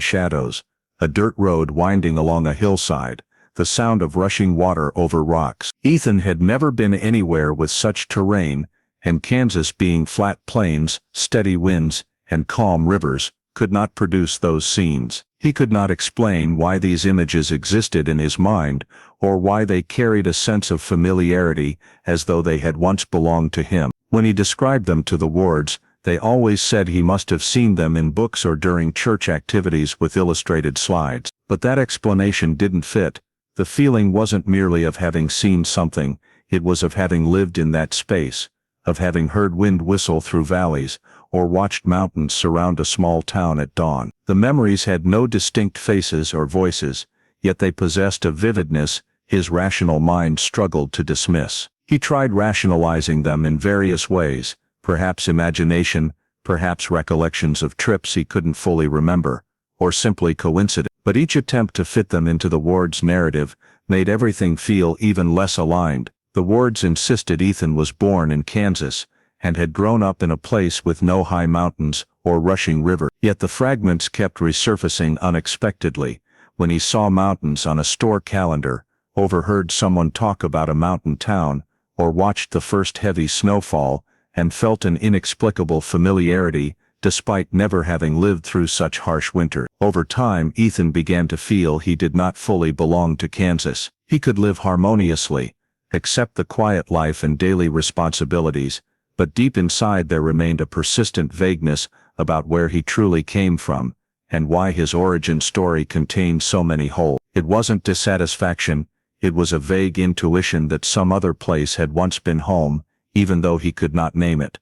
shadows, a dirt road winding along a hillside, the sound of rushing water over rocks. Ethan had never been anywhere with such terrain, and Kansas being flat plains, steady winds, and calm rivers, could not produce those scenes. He could not explain why these images existed in his mind, or why they carried a sense of familiarity as though they had once belonged to him. When he described them to the wards, they always said he must have seen them in books or during church activities with illustrated slides. But that explanation didn't fit. The feeling wasn't merely of having seen something, it was of having lived in that space, of having heard wind whistle through valleys, or watched mountains surround a small town at dawn. The memories had no distinct faces or voices, yet they possessed a vividness his rational mind struggled to dismiss. He tried rationalizing them in various ways, perhaps imagination, perhaps recollections of trips he couldn't fully remember, or simply coincidence. But each attempt to fit them into the ward's narrative made everything feel even less aligned. The wards insisted Ethan was born in Kansas, and had grown up in a place with no high mountains or rushing river. Yet the fragments kept resurfacing unexpectedly. When he saw mountains on a store calendar, overheard someone talk about a mountain town, or watched the first heavy snowfall, and felt an inexplicable familiarity, despite never having lived through such harsh winter. Over time, Ethan began to feel he did not fully belong to Kansas. He could live harmoniously, accept the quiet life and daily responsibilities, but deep inside there remained a persistent vagueness about where he truly came from, and why his origin story contained so many holes. It wasn't dissatisfaction, it was a vague intuition that some other place had once been home, even though he could not name it.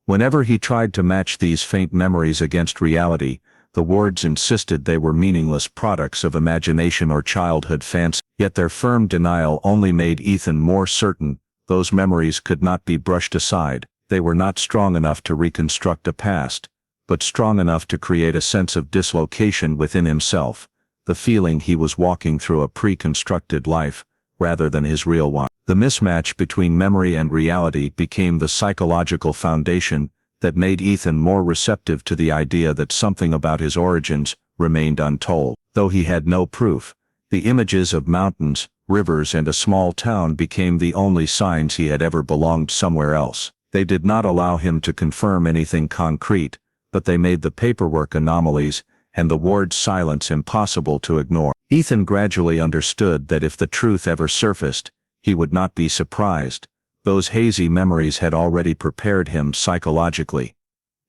Whenever he tried to match these faint memories against reality, the wards insisted they were meaningless products of imagination or childhood fancy. Yet their firm denial only made Ethan more certain those memories could not be brushed aside. They were not strong enough to reconstruct a past, but strong enough to create a sense of dislocation within himself, the feeling he was walking through a pre-constructed life, rather than his real one. The mismatch between memory and reality became the psychological foundation that made Ethan more receptive to the idea that something about his origins remained untold. Though he had no proof, the images of mountains, rivers, and a small town became the only signs he had ever belonged somewhere else. They did not allow him to confirm anything concrete, but they made the paperwork anomalies and the ward's silence impossible to ignore. Ethan gradually understood that if the truth ever surfaced, he would not be surprised. Those hazy memories had already prepared him psychologically.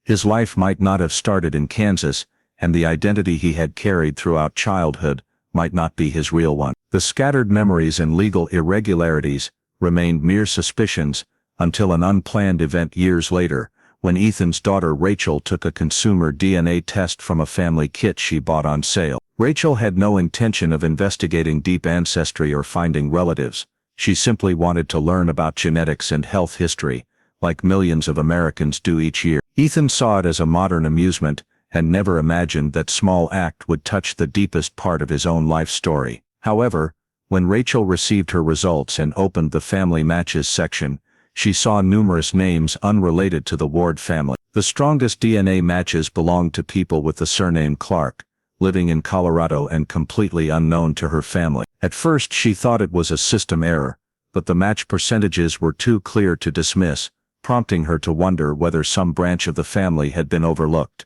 His life might not have started in Kansas, and the identity he had carried throughout childhood might not be his real one. The scattered memories and legal irregularities remained mere suspicions until an unplanned event years later, when Ethan's daughter Rachel took a consumer DNA test from a family kit she bought on sale. Rachel had no intention of investigating deep ancestry or finding relatives. She simply wanted to learn about genetics and health history, like millions of Americans do each year. Ethan saw it as a modern amusement, and never imagined that small act would touch the deepest part of his own life story. However, when Rachel received her results and opened the family matches section, she saw numerous names unrelated to the Ward family. The strongest DNA matches belonged to people with the surname Clark, living in Colorado and completely unknown to her family. At first she thought it was a system error, but the match percentages were too clear to dismiss, prompting her to wonder whether some branch of the family had been overlooked.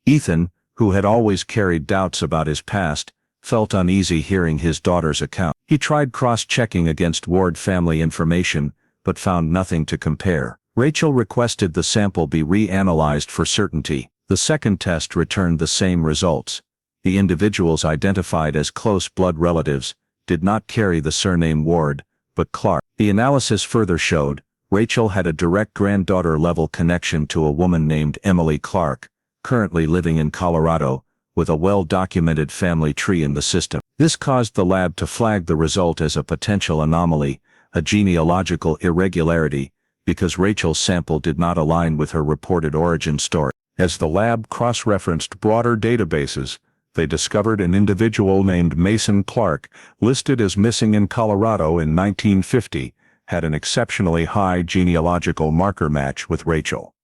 Ethan, who had always carried doubts about his past, felt uneasy hearing his daughter's account. He tried cross-checking against Ward family information, but found nothing to compare. Rachel requested the sample be reanalyzed for certainty. The second test returned the same results. The individuals identified as close blood relatives did not carry the surname Ward, but Clark. The analysis further showed Rachel had a direct granddaughter-level connection to a woman named Emily Clark, currently living in Colorado, with a well-documented family tree in the system. This caused the lab to flag the result as a potential anomaly, a genealogical irregularity, because Rachel's sample did not align with her reported origin story. As the lab cross-referenced broader databases, they discovered an individual named Mason Clark, listed as missing in Colorado in 1950, had an exceptionally high genealogical marker match with Rachel.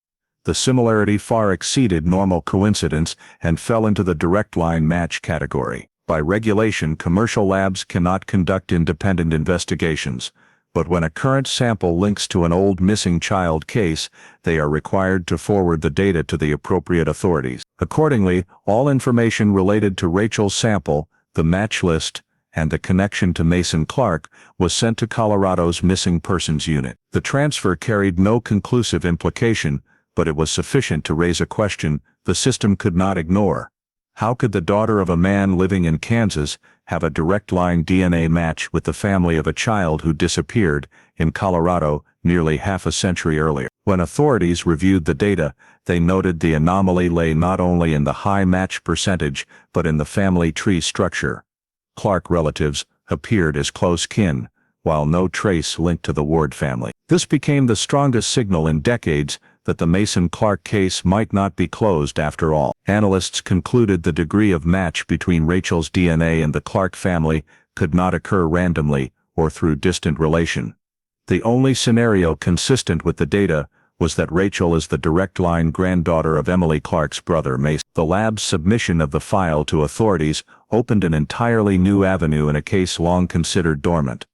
The similarity far exceeded normal coincidence and fell into the direct line match category. By regulation, commercial labs cannot conduct independent investigations, but when a current sample links to an old missing child case, they are required to forward the data to the appropriate authorities. Accordingly, all information related to Rachel's sample, the match list, and the connection to Mason Clark was sent to Colorado's Missing Persons Unit. The transfer carried no conclusive implication, but it was sufficient to raise a question the system could not ignore. How could the daughter of a man living in Kansas have a direct line DNA match with the family of a child who disappeared in Colorado nearly half a century earlier? When authorities reviewed the data, they noted the anomaly lay not only in the high match percentage but in the family tree structure. Clark relatives appeared as close kin, while no trace linked to the Ward family. This became the strongest signal in decades that the Mason Clark case might not be closed after all. Analysts concluded the degree of match between Rachel's DNA and the Clark family could not occur randomly or through distant relation. The only scenario consistent with the data was that Rachel is the direct line granddaughter of Emily Clark's brother Mason. The lab's submission of the file to authorities opened an entirely new avenue in a case long considered dormant.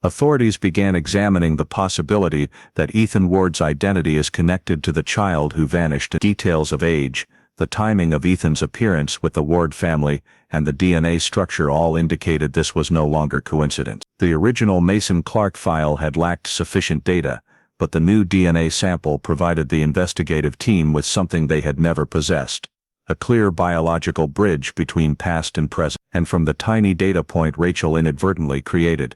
Authorities began examining the possibility that Ethan Ward's identity is connected to the child who vanished. Details of age, the timing of Ethan's appearance with the Ward family, and the DNA structure all indicated this was no longer coincidence. The original Mason Clark file had lacked sufficient data, but the new DNA sample provided the investigative team with something they had never possessed: a clear biological bridge between past and present. And from the tiny data point Rachel inadvertently created,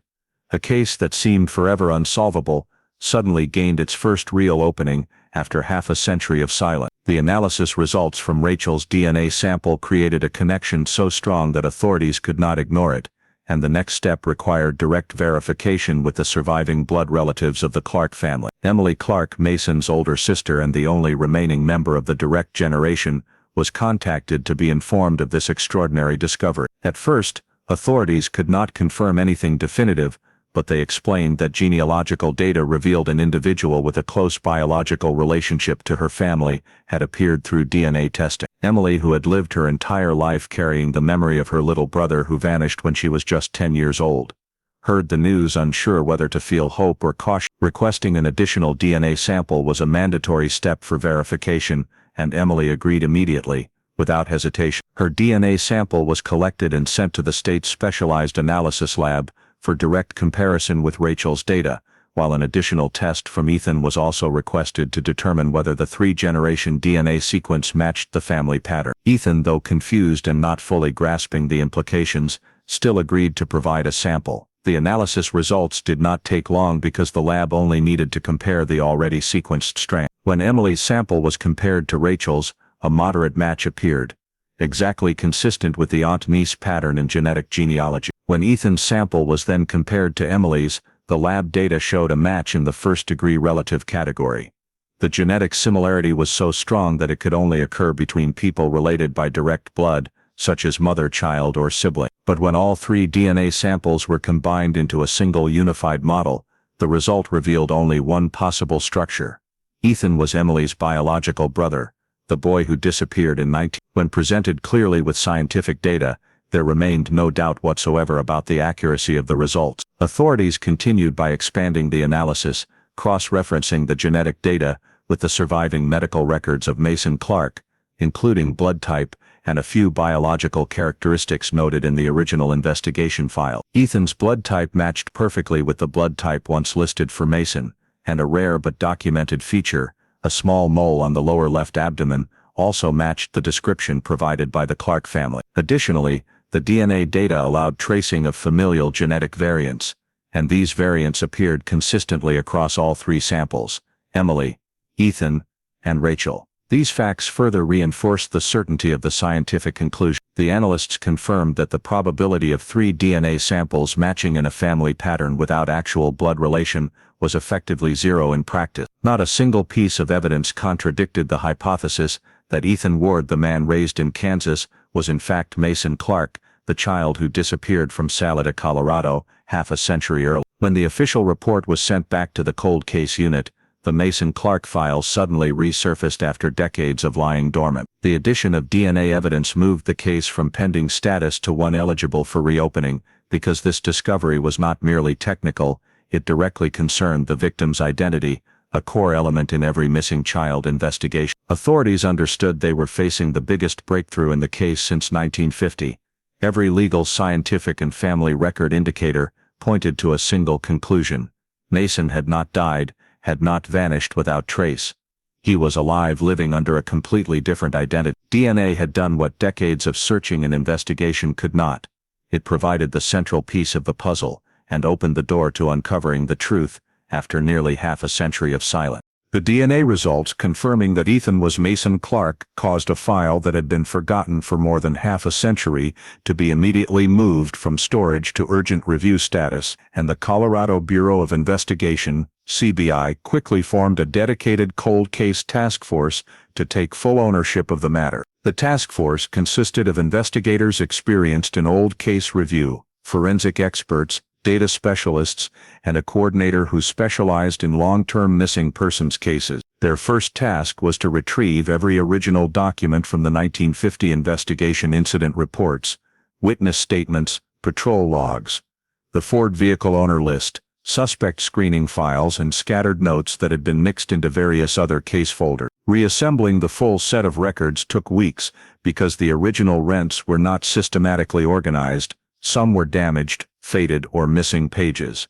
a case that seemed forever unsolvable suddenly gained its first real opening after half a century of silence. The analysis results from Rachel's DNA sample created a connection so strong that authorities could not ignore it, and the next step required direct verification with the surviving blood relatives of the Clark family. Emily Clark, Mason's older sister and the only remaining member of the direct generation, was contacted to be informed of this extraordinary discovery. At first, authorities could not confirm anything definitive, but they explained that genealogical data revealed an individual with a close biological relationship to her family had appeared through DNA testing. Emily, who had lived her entire life carrying the memory of her little brother who vanished when she was just 10 years old, heard the news unsure whether to feel hope or caution. Requesting an additional DNA sample was a mandatory step for verification, and Emily agreed immediately, without hesitation. Her DNA sample was collected and sent to the state's specialized analysis lab for direct comparison with Rachel's data, while an additional test from Ethan was also requested to determine whether the three-generation DNA sequence matched the family pattern. Ethan, though confused and not fully grasping the implications, still agreed to provide a sample. The analysis results did not take long because the lab only needed to compare the already sequenced strand. When Emily's sample was compared to Rachel's, a moderate match appeared, exactly consistent with the aunt-niece pattern in genetic genealogy. When Ethan's sample was then compared to Emily's, the lab data showed a match in the first-degree relative category. The genetic similarity was so strong that it could only occur between people related by direct blood, such as mother, child, or sibling. But when all three DNA samples were combined into a single unified model, the result revealed only one possible structure. Ethan was Emily's biological brother, the boy who disappeared in 19. When presented clearly with scientific data, there remained no doubt whatsoever about the accuracy of the results. Authorities continued by expanding the analysis, cross-referencing the genetic data with the surviving medical records of Mason Clark, including blood type and a few biological characteristics noted in the original investigation file. Ethan's blood type matched perfectly with the blood type once listed for Mason, and a rare but documented feature, a small mole on the lower left abdomen, also matched the description provided by the Clark family. Additionally, the DNA data allowed tracing of familial genetic variants, and these variants appeared consistently across all three samples: Emily, Ethan, and Rachel. These facts further reinforced the certainty of the scientific conclusion. The analysts confirmed that the probability of 3 DNA samples matching in a family pattern without actual blood relation was effectively zero in practice. Not a single piece of evidence contradicted the hypothesis that Ethan Ward, the man raised in Kansas, was in fact Mason Clark, the child who disappeared from Salida, Colorado, half a century earlier. When the official report was sent back to the cold case unit, the Mason Clark file suddenly resurfaced after decades of lying dormant. The addition of DNA evidence moved the case from pending status to one eligible for reopening, because this discovery was not merely technical, it directly concerned the victim's identity, a core element in every missing child investigation. Authorities understood they were facing the biggest breakthrough in the case since 1950. Every legal, scientific, and family record indicator pointed to a single conclusion. Mason had not died, had not vanished without trace. He was alive, living under a completely different identity. DNA had done what decades of searching and investigation could not. It provided the central piece of the puzzle, and opened the door to uncovering the truth, after nearly half a century of silence. The DNA results confirming that Ethan was Mason Clark caused a file that had been forgotten for more than half a century to be immediately moved from storage to urgent review status, and the Colorado Bureau of Investigation, CBI, quickly formed a dedicated cold case task force to take full ownership of the matter. The task force consisted of investigators experienced in old case review, forensic experts, data specialists, and a coordinator who specialized in long-term missing persons cases. Their first task was to retrieve every original document from the 1950 investigation incident reports, witness statements, patrol logs, the Ford vehicle owner list, suspect screening files, and scattered notes that had been mixed into various other case folders. Reassembling the full set of records took weeks because the original rents were not systematically organized. Some were damaged, faded, or missing pages.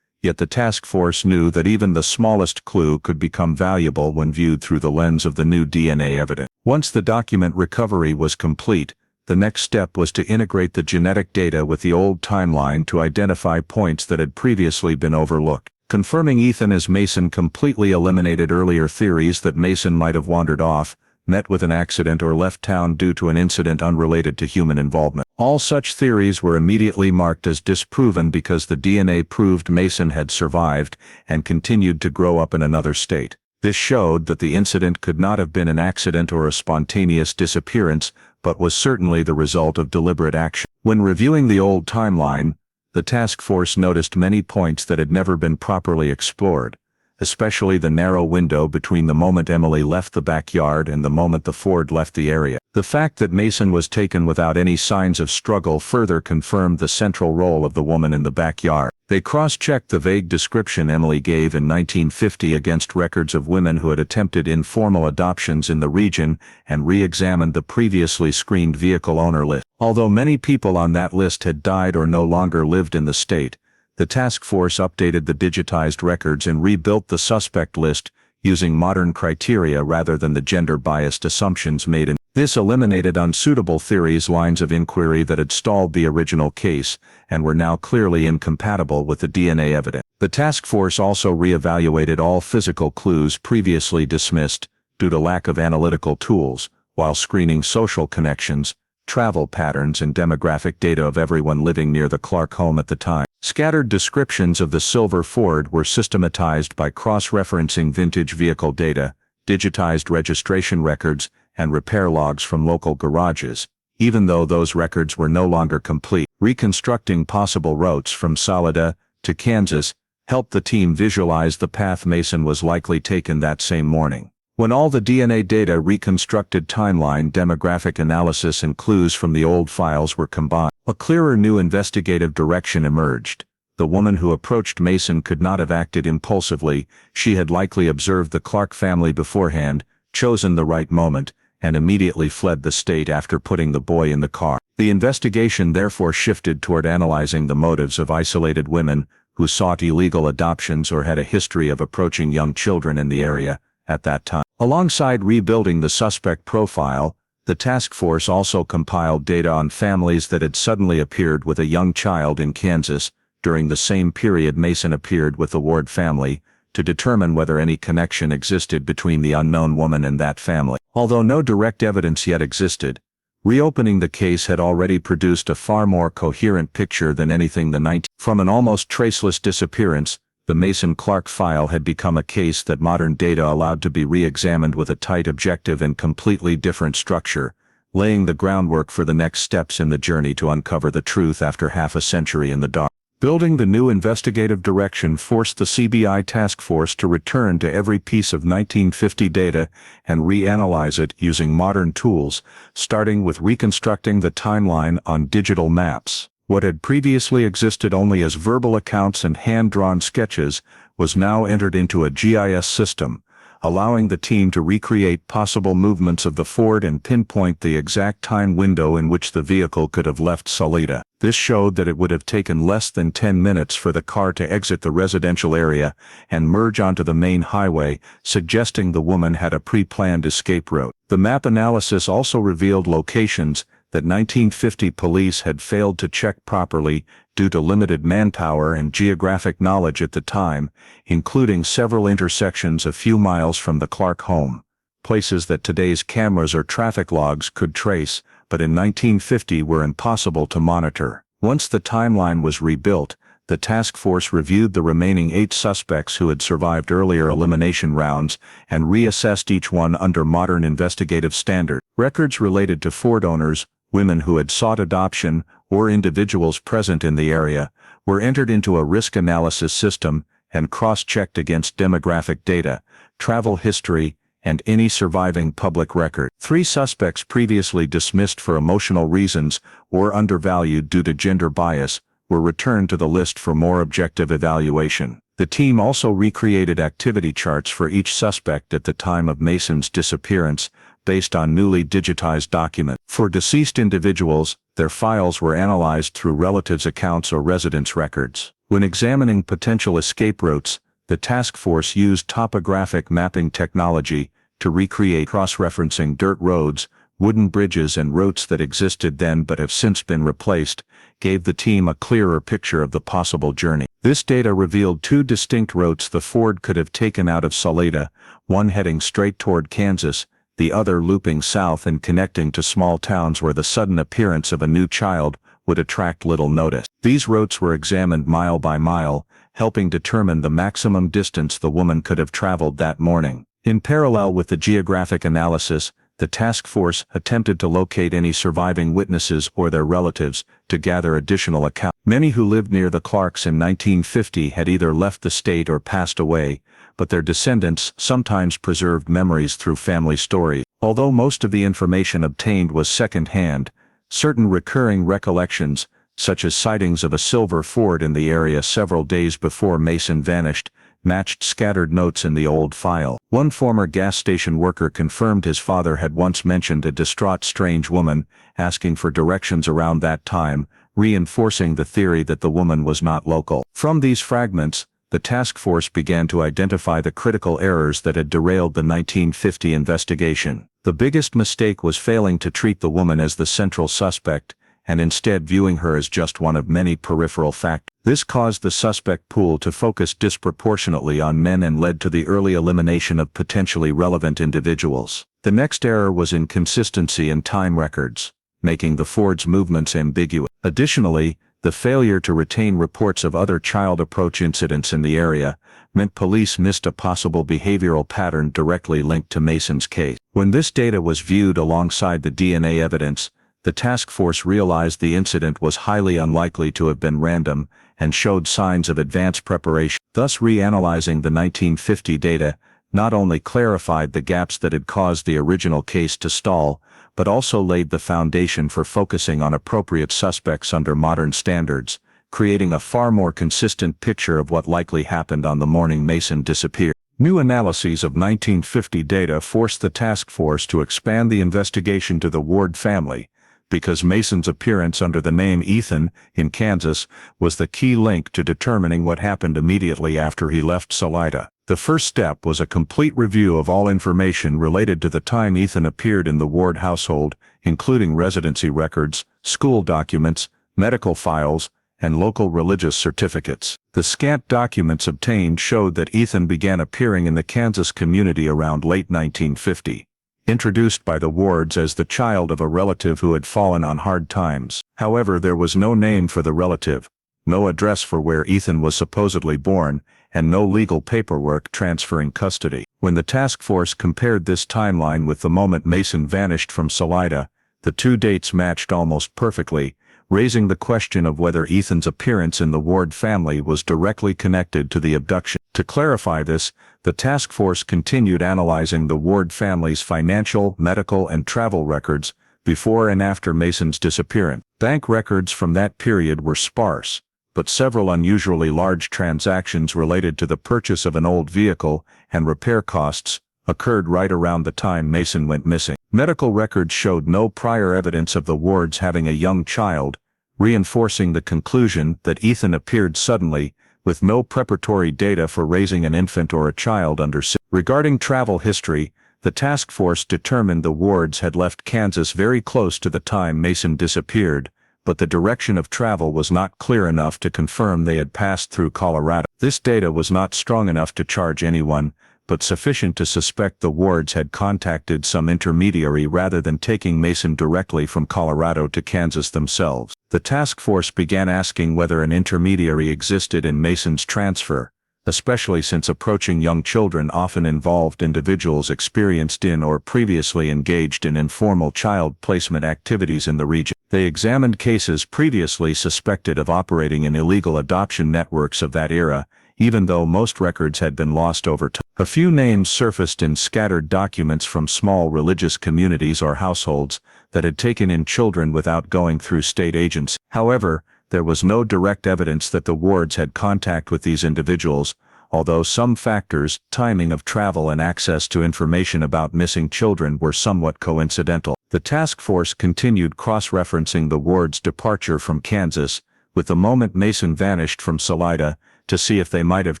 Yet the task force knew that even the smallest clue could become valuable when viewed through the lens of the new DNA evidence. Once the document recovery was complete, the next step was to integrate the genetic data with the old timeline to identify points that had previously been overlooked. Confirming Ethan as Mason completely eliminated earlier theories that Mason might have wandered off, met with an accident, or left town due to an incident unrelated to human involvement. All such theories were immediately marked as disproven because the DNA proved Mason had survived and continued to grow up in another state. This showed that the incident could not have been an accident or a spontaneous disappearance, but was certainly the result of deliberate action. When reviewing the old timeline, the task force noticed many points that had never been properly explored, especially the narrow window between the moment Emily left the backyard and the moment the Ford left the area. The fact that Mason was taken without any signs of struggle further confirmed the central role of the woman in the backyard. They cross-checked the vague description Emily gave in 1950 against records of women who had attempted informal adoptions in the region and re-examined the previously screened vehicle owner list. Although many people on that list had died or no longer lived in the state, the task force updated the digitized records and rebuilt the suspect list using modern criteria rather than the gender-biased assumptions made in. This eliminated unsuitable theories, lines of inquiry that had stalled the original case and were now clearly incompatible with the DNA evidence. The task force also re-evaluated all physical clues previously dismissed due to lack of analytical tools, while screening social connections, travel patterns, and demographic data of everyone living near the Clark home at the time. Scattered descriptions of the silver Ford were systematized by cross-referencing vintage vehicle data, digitized registration records, and repair logs from local garages, even though those records were no longer complete. Reconstructing possible routes from Salida to Kansas helped the team visualize the path Mason was likely taken that same morning. When all the DNA data, reconstructed timeline, demographic analysis, and clues from the old files were combined, a clearer new investigative direction emerged. The woman who approached Mason could not have acted impulsively. She had likely observed the Clark family beforehand, chosen the right moment, and immediately fled the state after putting the boy in the car. The investigation therefore shifted toward analyzing the motives of isolated women who sought illegal adoptions or had a history of approaching young children in the area at that time. Alongside rebuilding the suspect profile, the task force also compiled data on families that had suddenly appeared with a young child in Kansas during the same period Mason appeared with the Ward family, to determine whether any connection existed between the unknown woman and that family. Although no direct evidence yet existed, reopening the case had already produced a far more coherent picture than anything From an almost traceless disappearance, the Mason-Clark file had become a case that modern data allowed to be re-examined with a tight objective and completely different structure, laying the groundwork for the next steps in the journey to uncover the truth after half a century in the dark. Building the new investigative direction forced the CBI task force to return to every piece of 1950 data and reanalyze it using modern tools, starting with reconstructing the timeline on digital maps. What had previously existed only as verbal accounts and hand-drawn sketches was now entered into a GIS system, allowing the team to recreate possible movements of the Ford and pinpoint the exact time window in which the vehicle could have left Salida. This showed that it would have taken less than 10 minutes for the car to exit the residential area and merge onto the main highway, suggesting the woman had a pre-planned escape route. The map analysis also revealed locations that 1950 police had failed to check properly due to limited manpower and geographic knowledge at the time, including several intersections a few miles from the Clark home, places that today's cameras or traffic logs could trace, but in 1950 were impossible to monitor. Once the timeline was rebuilt, the task force reviewed the remaining 8 suspects who had survived earlier elimination rounds and reassessed each one under modern investigative standards. Records related to Ford owners, women who had sought adoption, or individuals present in the area, were entered into a risk analysis system and cross-checked against demographic data, travel history, and any surviving public record. 3 suspects previously dismissed for emotional reasons or undervalued due to gender bias were returned to the list for more objective evaluation. The team also recreated activity charts for each suspect at the time of Mason's disappearance, based on newly digitized documents. For deceased individuals, their files were analyzed through relatives' accounts or residence records. When examining potential escape routes, the task force used topographic mapping technology to recreate cross-referencing dirt roads, wooden bridges and routes that existed then but have since been replaced, gave the team a clearer picture of the possible journey. This data revealed 2 distinct routes the Ford could have taken out of Salida, one heading straight toward Kansas, the other looping south and connecting to small towns where the sudden appearance of a new child would attract little notice. These routes were examined mile by mile, helping determine the maximum distance the woman could have traveled that morning. In parallel with the geographic analysis, the task force attempted to locate any surviving witnesses or their relatives to gather additional accounts. Many who lived near the Clarks in 1950 had either left the state or passed away, but their descendants sometimes preserved memories through family stories. Although most of the information obtained was second-hand, certain recurring recollections, such as sightings of a silver Ford in the area several days before Mason vanished, matched scattered notes in the old file. One former gas station worker confirmed his father had once mentioned a distraught strange woman, asking for directions around that time, reinforcing the theory that the woman was not local. From these fragments, the task force began to identify the critical errors that had derailed the 1950 investigation. The biggest mistake was failing to treat the woman as the central suspect, and instead viewing her as just one of many peripheral factors. This caused the suspect pool to focus disproportionately on men and led to the early elimination of potentially relevant individuals. The next error was inconsistency in time records, making the Ford's movements ambiguous. Additionally, the failure to retain reports of other child approach incidents in the area meant police missed a possible behavioral pattern directly linked to Mason's case. When this data was viewed alongside the DNA evidence, the task force realized the incident was highly unlikely to have been random and showed signs of advanced preparation. Thus, reanalyzing the 1950 data not only clarified the gaps that had caused the original case to stall, but also laid the foundation for focusing on appropriate suspects under modern standards, creating a far more consistent picture of what likely happened on the morning Mason disappeared. New analyses of 1950 data forced the task force to expand the investigation to the Ward family, because Mason's appearance under the name Ethan in Kansas was the key link to determining what happened immediately after he left Salida. The first step was a complete review of all information related to the time Ethan appeared in the Ward household, including residency records, school documents, medical files, and local religious certificates. The scant documents obtained showed that Ethan began appearing in the Kansas community around late 1950, introduced by the Wards as the child of a relative who had fallen on hard times. However, there was no name for the relative, no address for where Ethan was supposedly born, and no legal paperwork transferring custody. When the task force compared this timeline with the moment Mason vanished from Salida, the two dates matched almost perfectly, raising the question of whether Ethan's appearance in the Ward family was directly connected to the abduction. To clarify this, the task force continued analyzing the Ward family's financial, medical, and travel records before and after Mason's disappearance. Bank records from that period were sparse, but several unusually large transactions related to the purchase of an old vehicle and repair costs occurred right around the time Mason went missing. Medical records showed no prior evidence of the Wards having a young child, reinforcing the conclusion that Ethan appeared suddenly, with no preparatory data for raising an infant or a child under 6. Regarding travel history, the task force determined the Wards had left Kansas very close to the time Mason disappeared, but the direction of travel was not clear enough to confirm they had passed through Colorado. This data was not strong enough to charge anyone, but sufficient to suspect the Wards had contacted some intermediary rather than taking Mason directly from Colorado to Kansas themselves. The task force began asking whether an intermediary existed in Mason's transfer, especially since approaching young children often involved individuals experienced in or previously engaged in informal child placement activities in the region. They examined cases previously suspected of operating in illegal adoption networks of that era, even though most records had been lost over time. A few names surfaced in scattered documents from small religious communities or households that had taken in children without going through state agencies. However, there was no direct evidence that the Wards had contact with these individuals, although some factors, timing of travel and access to information about missing children, were somewhat coincidental. The task force continued cross-referencing the Wards' departure from Kansas with the moment Mason vanished from Salida to see if they might have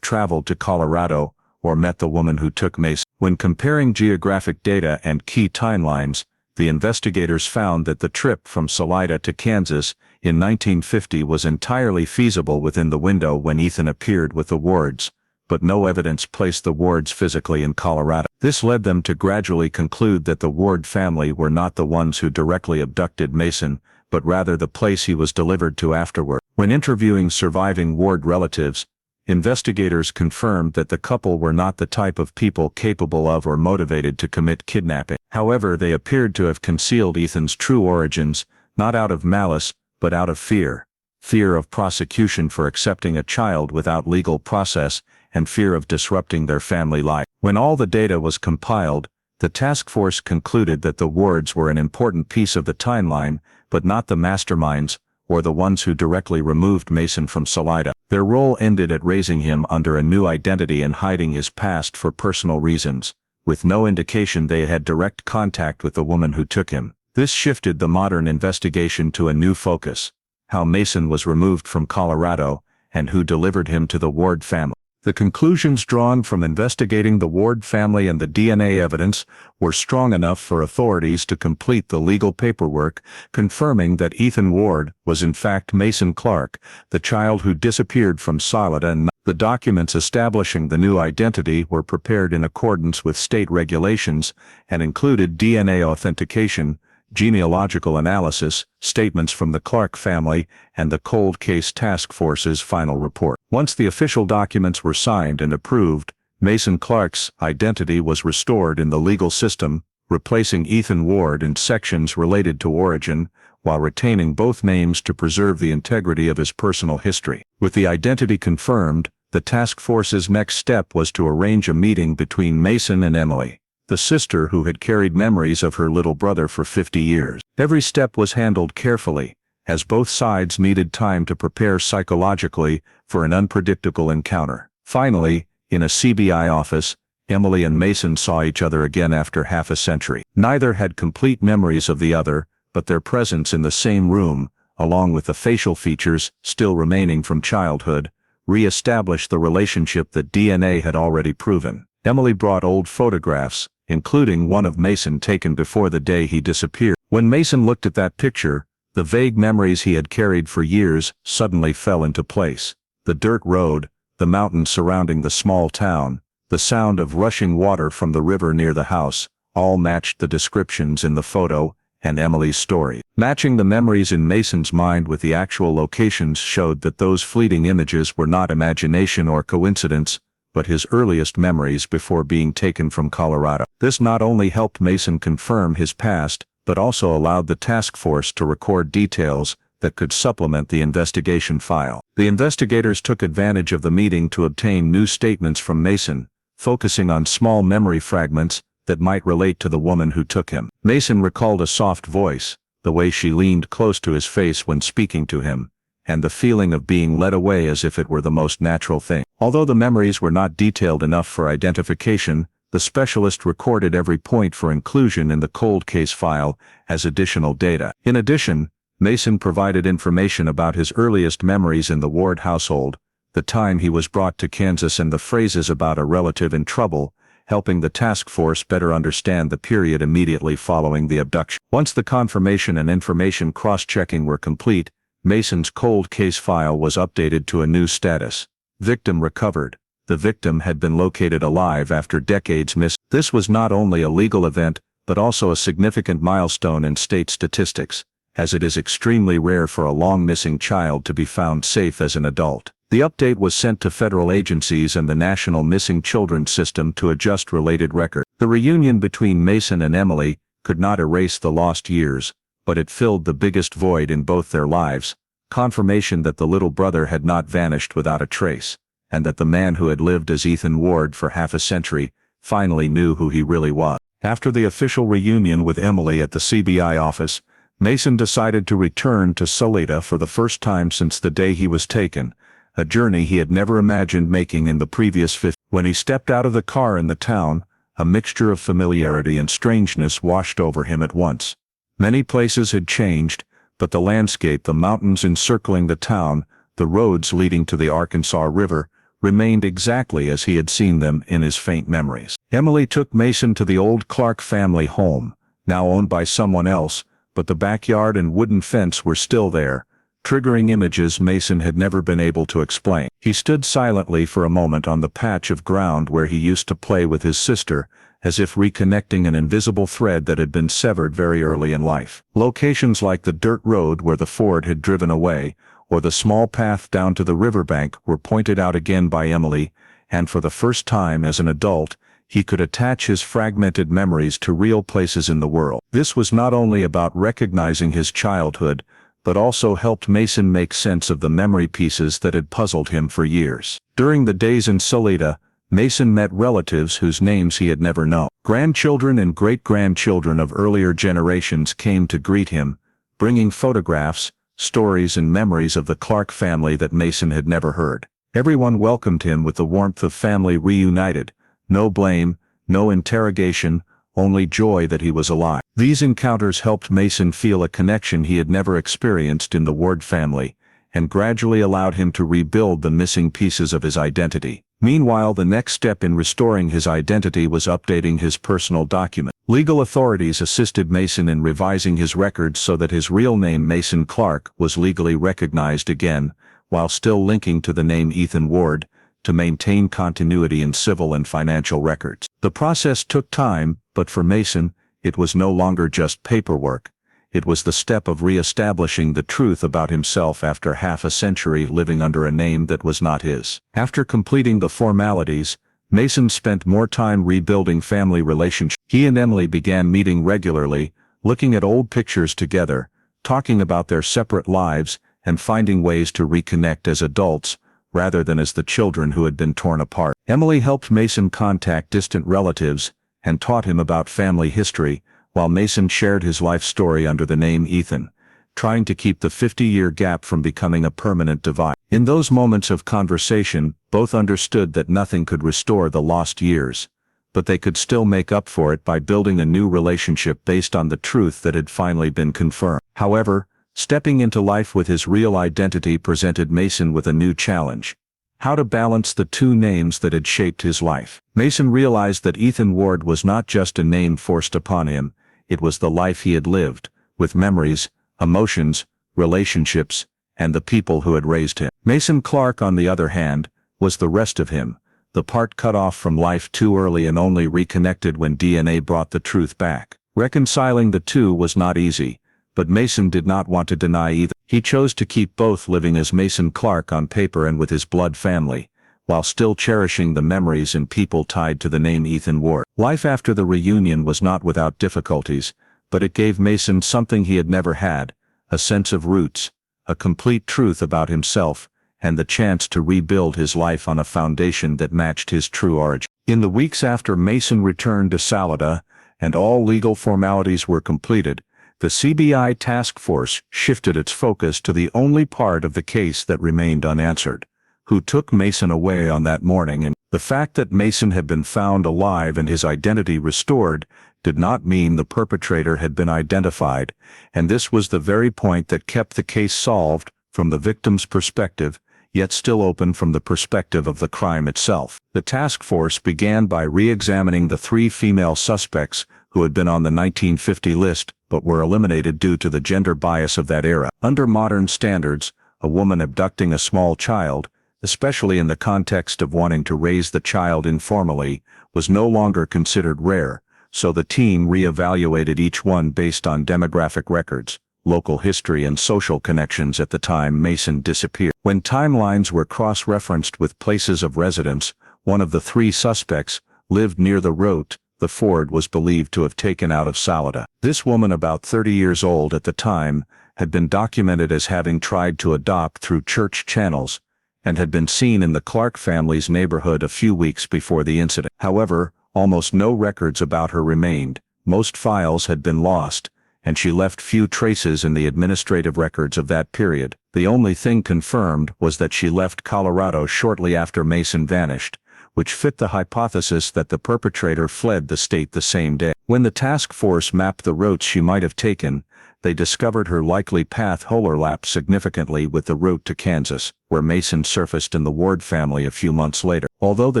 traveled to Colorado or met the woman who took Mason. When comparing geographic data and key timelines, the investigators found that the trip from Salida to Kansas in 1950 was entirely feasible within the window when Ethan appeared with the Wards, but no evidence placed the Wards physically in Colorado. This led them to gradually conclude that the Ward family were not the ones who directly abducted Mason, but rather the place he was delivered to afterward. When interviewing surviving Ward relatives, investigators confirmed that the couple were not the type of people capable of or motivated to commit kidnapping. However, they appeared to have concealed Ethan's true origins, not out of malice, but out of fear. Fear of prosecution for accepting a child without legal process, and fear of disrupting their family life. When all the data was compiled, the task force concluded that the Wards were an important piece of the timeline, but not the masterminds, or the ones who directly removed Mason from Salida. Their role ended at raising him under a new identity and hiding his past for personal reasons, with no indication they had direct contact with the woman who took him. This shifted the modern investigation to a new focus: how Mason was removed from Colorado, and who delivered him to the Ward family. The conclusions drawn from investigating the Ward family and the DNA evidence were strong enough for authorities to complete the legal paperwork, confirming that Ethan Ward was in fact Mason Clark, the child who disappeared from Salida. And the documents establishing the new identity were prepared in accordance with state regulations and included DNA authentication, genealogical analysis, statements from the Clark family, and the Cold Case Task Force's final report. Once the official documents were signed and approved, Mason Clark's identity was restored in the legal system, replacing Ethan Ward in sections related to origin, while retaining both names to preserve the integrity of his personal history. With the identity confirmed, the task force's next step was to arrange a meeting between Mason and Emily, the sister who had carried memories of her little brother for 50 years. Every step was handled carefully, as both sides needed time to prepare psychologically for an unpredictable encounter. Finally, in a CBI office, Emily and Mason saw each other again after half a century. Neither had complete memories of the other, but their presence in the same room, along with the facial features still remaining from childhood, re-established the relationship that DNA had already proven. Emily brought old photographs, including one of Mason taken before the day he disappeared. When Mason looked at that picture, the vague memories he had carried for years suddenly fell into place. The dirt road, the mountains surrounding the small town, the sound of rushing water from the river near the house, all matched the descriptions in the photo and Emily's story. Matching the memories in Mason's mind with the actual locations showed that those fleeting images were not imagination or coincidence, but his earliest memories before being taken from Colorado. This not only helped Mason confirm his past, but also allowed the task force to record details that could supplement the investigation file. The investigators took advantage of the meeting to obtain new statements from Mason, focusing on small memory fragments that might relate to the woman who took him. Mason recalled a soft voice, the way she leaned close to his face when speaking to him, and the feeling of being led away as if it were the most natural thing. Although the memories were not detailed enough for identification, the specialist recorded every point for inclusion in the cold case file as additional data. In addition, Mason provided information about his earliest memories in the Ward household, the time he was brought to Kansas and the phrases about a relative in trouble, helping the task force better understand the period immediately following the abduction. Once the confirmation and information cross-checking were complete, Mason's cold case file was updated to a new status. Victim recovered. The victim had been located alive after decades missing. This was not only a legal event, but also a significant milestone in state statistics, as it is extremely rare for a long-missing child to be found safe as an adult. The update was sent to federal agencies and the National Missing Children System to adjust related records. The reunion between Mason and Emily could not erase the lost years, but it filled the biggest void in both their lives, confirmation that the little brother had not vanished without a trace, and that the man who had lived as Ethan Ward for half a century finally knew who he really was. After the official reunion with Emily at the CBI office, Mason decided to return to Salida for the first time since the day he was taken, a journey he had never imagined making in the previous 50. When he stepped out of the car in the town, a mixture of familiarity and strangeness washed over him at once. Many places had changed, but the landscape, the mountains encircling the town, the roads leading to the Arkansas River, remained exactly as he had seen them in his faint memories. Emily took Mason to the old Clark family home, now owned by someone else, but the backyard and wooden fence were still there, triggering images Mason had never been able to explain. He stood silently for a moment on the patch of ground where he used to play with his sister, as if reconnecting an invisible thread that had been severed very early in life. Locations like the dirt road where the Ford had driven away, or the small path down to the riverbank were pointed out again by Emily, and for the first time as an adult, he could attach his fragmented memories to real places in the world. This was not only about recognizing his childhood, but also helped Mason make sense of the memory pieces that had puzzled him for years. During the days in Salida, Mason met relatives whose names he had never known. Grandchildren and great-grandchildren of earlier generations came to greet him, bringing photographs, stories and memories of the Clark family that Mason had never heard. Everyone welcomed him with the warmth of family reunited. No blame, no interrogation, only joy that he was alive. These encounters helped Mason feel a connection he had never experienced in the Ward family, and gradually allowed him to rebuild the missing pieces of his identity. Meanwhile, the next step in restoring his identity was updating his personal document. Legal authorities assisted Mason in revising his records so that his real name, Mason Clark, was legally recognized again, while still linking to the name Ethan Ward, to maintain continuity in civil and financial records. The process took time, but for Mason, it was no longer just paperwork. It was the step of re-establishing the truth about himself after half a century living under a name that was not his. After completing the formalities, Mason spent more time rebuilding family relationships. He and Emily began meeting regularly, looking at old pictures together, talking about their separate lives, and finding ways to reconnect as adults, rather than as the children who had been torn apart. Emily helped Mason contact distant relatives and taught him about family history, while Mason shared his life story under the name Ethan, trying to keep the 50-year gap from becoming a permanent divide. In those moments of conversation, both understood that nothing could restore the lost years, but they could still make up for it by building a new relationship based on the truth that had finally been confirmed. However, stepping into life with his real identity presented Mason with a new challenge: how to balance the two names that had shaped his life. Mason realized that Ethan Ward was not just a name forced upon him, it was the life he had lived, with memories, emotions, relationships, and the people who had raised him. Mason Clark, on the other hand, was the rest of him, the part cut off from life too early and only reconnected when DNA brought the truth back. Reconciling the two was not easy, but Mason did not want to deny either. He chose to keep both living as Mason Clark on paper and with his blood family, while still cherishing the memories and people tied to the name Ethan Ward. Life after the reunion was not without difficulties, but it gave Mason something he had never had, a sense of roots, a complete truth about himself, and the chance to rebuild his life on a foundation that matched his true origin. In the weeks after Mason returned to Salida, and all legal formalities were completed, the CBI task force shifted its focus to the only part of the case that remained unanswered. Who took Mason away on that morning? And the fact that Mason had been found alive and his identity restored did not mean the perpetrator had been identified, and this was the very point that kept the case solved from the victim's perspective, yet still open from the perspective of the crime itself. The task force began by re-examining the 3 female suspects who had been on the 1950 list but were eliminated due to the gender bias of that era. Under modern standards, a woman abducting a small child, especially in the context of wanting to raise the child informally, was no longer considered rare, so the team re-evaluated each one based on demographic records, local history and social connections at the time Mason disappeared. When timelines were cross-referenced with places of residence, one of the 3 suspects lived near the route the Ford was believed to have taken out of Salida. This woman, about 30 years old at the time, had been documented as having tried to adopt through church channels, and had been seen in the Clark family's neighborhood a few weeks before the incident. However, almost no records about her remained, most files had been lost, and she left few traces in the administrative records of that period. The only thing confirmed was that she left Colorado shortly after Mason vanished, which fit the hypothesis that the perpetrator fled the state the same day. When the task force mapped the routes she might have taken, they discovered her likely path overlapped significantly with the route to Kansas, where Mason surfaced in the Ward family a few months later. Although the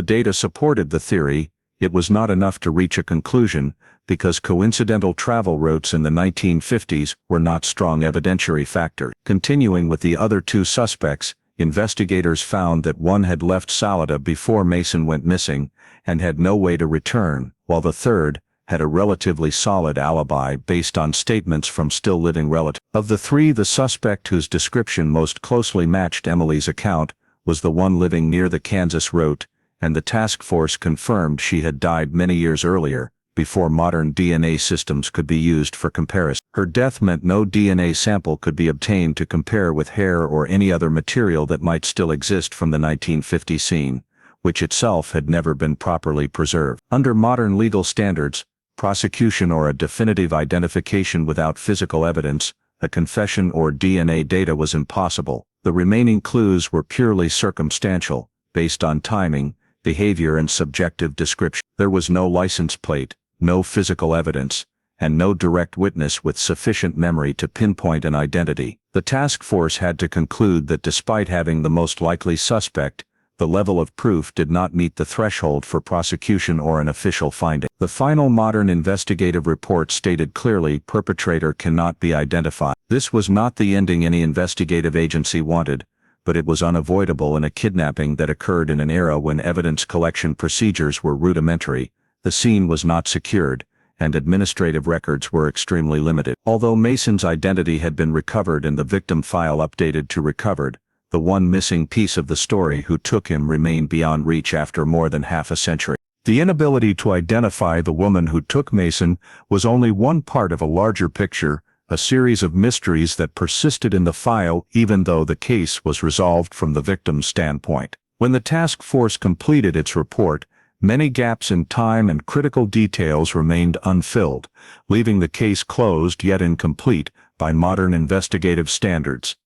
data supported the theory, it was not enough to reach a conclusion, because coincidental travel routes in the 1950s were not strong evidentiary factors. Continuing with the other 2 suspects, investigators found that one had left Salida before Mason went missing, and had no way to return, while the third had a relatively solid alibi based on statements from still living relatives. Of the 3, the suspect whose description most closely matched Emily's account was the one living near the Kansas route, and the task force confirmed she had died many years earlier, before modern DNA systems could be used for comparison. Her death meant no DNA sample could be obtained to compare with hair or any other material that might still exist from the 1950 scene, which itself had never been properly preserved. Under modern legal standards, prosecution or a definitive identification without physical evidence, a confession or DNA data was impossible. The remaining clues were purely circumstantial, based on timing, behavior and subjective description. There was no license plate, no physical evidence, and no direct witness with sufficient memory to pinpoint an identity. The task force had to conclude that despite having the most likely suspect, the level of proof did not meet the threshold for prosecution or an official finding. The final modern investigative report stated clearly perpetrator cannot be identified. This was not the ending any investigative agency wanted, but it was unavoidable in a kidnapping that occurred in an era when evidence collection procedures were rudimentary, the scene was not secured, and administrative records were extremely limited. Although Mason's identity had been recovered and the victim file updated to recovered, the one missing piece of the story who took him remained beyond reach after more than half a century. The inability to identify the woman who took Mason was only one part of a larger picture, a series of mysteries that persisted in the file even though the case was resolved from the victim's standpoint. When the task force completed its report, many gaps in time and critical details remained unfilled, leaving the case closed yet incomplete by modern investigative standards.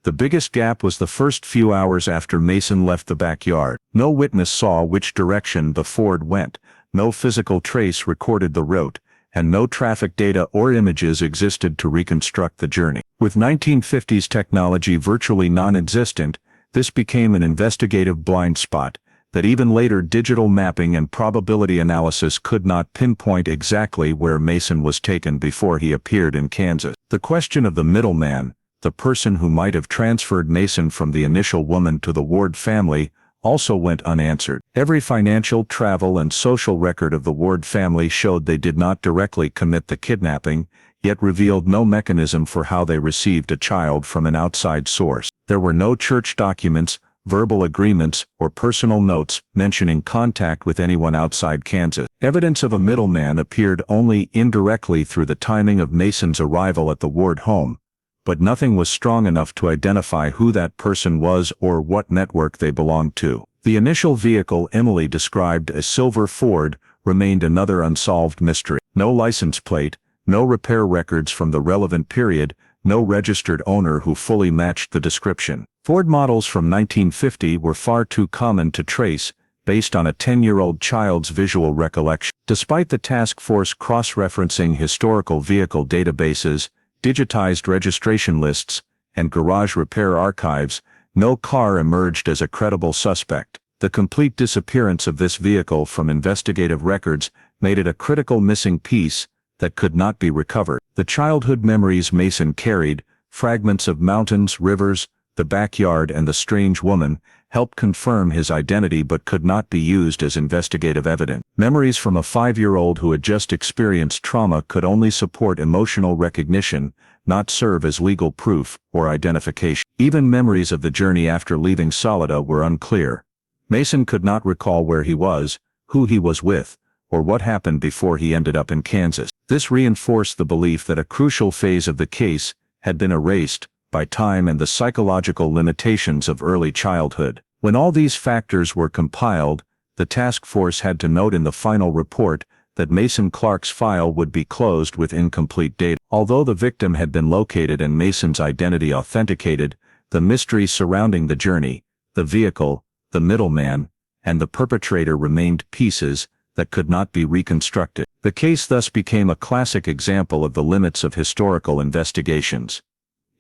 The biggest gap was the first few hours after Mason left the backyard. No witness saw which direction the Ford went, no physical trace recorded the route, and no traffic data or images existed to reconstruct the journey. With 1950s technology virtually non-existent, this became an investigative blind spot that even later digital mapping and probability analysis could not pinpoint exactly where Mason was taken before he appeared in Kansas. The question of the middleman, the person who might have transferred Mason from the initial woman to the Ward family, also went unanswered. Every financial, travel, and social record of the Ward family showed they did not directly commit the kidnapping, yet revealed no mechanism for how they received a child from an outside source. There were no church documents, verbal agreements, or personal notes mentioning contact with anyone outside Kansas. Evidence of a middleman appeared only indirectly through the timing of Mason's arrival at the Ward home, but nothing was strong enough to identify who that person was or what network they belonged to. The initial vehicle Emily described as silver Ford remained another unsolved mystery. No license plate, no repair records from the relevant period, no registered owner who fully matched the description. Ford models from 1950 were far too common to trace, based on a 10-year-old child's visual recollection. Despite the task force cross-referencing historical vehicle databases, digitized registration lists, and garage repair archives, no car emerged as a credible suspect. The complete disappearance of this vehicle from investigative records made it a critical missing piece that could not be recovered. The childhood memories Mason carried, fragments of mountains, rivers, the backyard, and the strange woman, helped confirm his identity but could not be used as investigative evidence. Memories from a 5-year-old who had just experienced trauma could only support emotional recognition, not serve as legal proof or identification. Even memories of the journey after leaving Salida were unclear. Mason could not recall where he was, who he was with, or what happened before he ended up in Kansas. This reinforced the belief that a crucial phase of the case had been erased by time and the psychological limitations of early childhood. When all these factors were compiled, the task force had to note in the final report that Mason Clark's file would be closed with incomplete data. Although the victim had been located and Mason's identity authenticated, the mystery surrounding the journey, the vehicle, the middleman, and the perpetrator remained pieces that could not be reconstructed. The case thus became a classic example of the limits of historical investigations.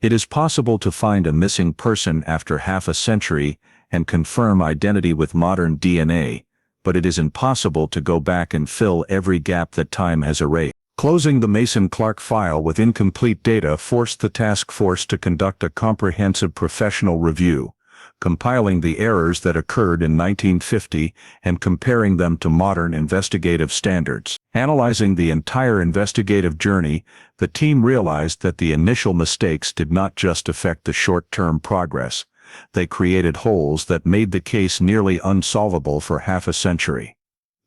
It is possible to find a missing person after half a century and confirm identity with modern DNA, but it is impossible to go back and fill every gap that time has erased. Closing the Mason Clark file with incomplete data forced the task force to conduct a comprehensive professional review, compiling the errors that occurred in 1950 and comparing them to modern investigative standards. Analyzing the entire investigative journey, the team realized that the initial mistakes did not just affect the short-term progress. They created holes that made the case nearly unsolvable for half a century.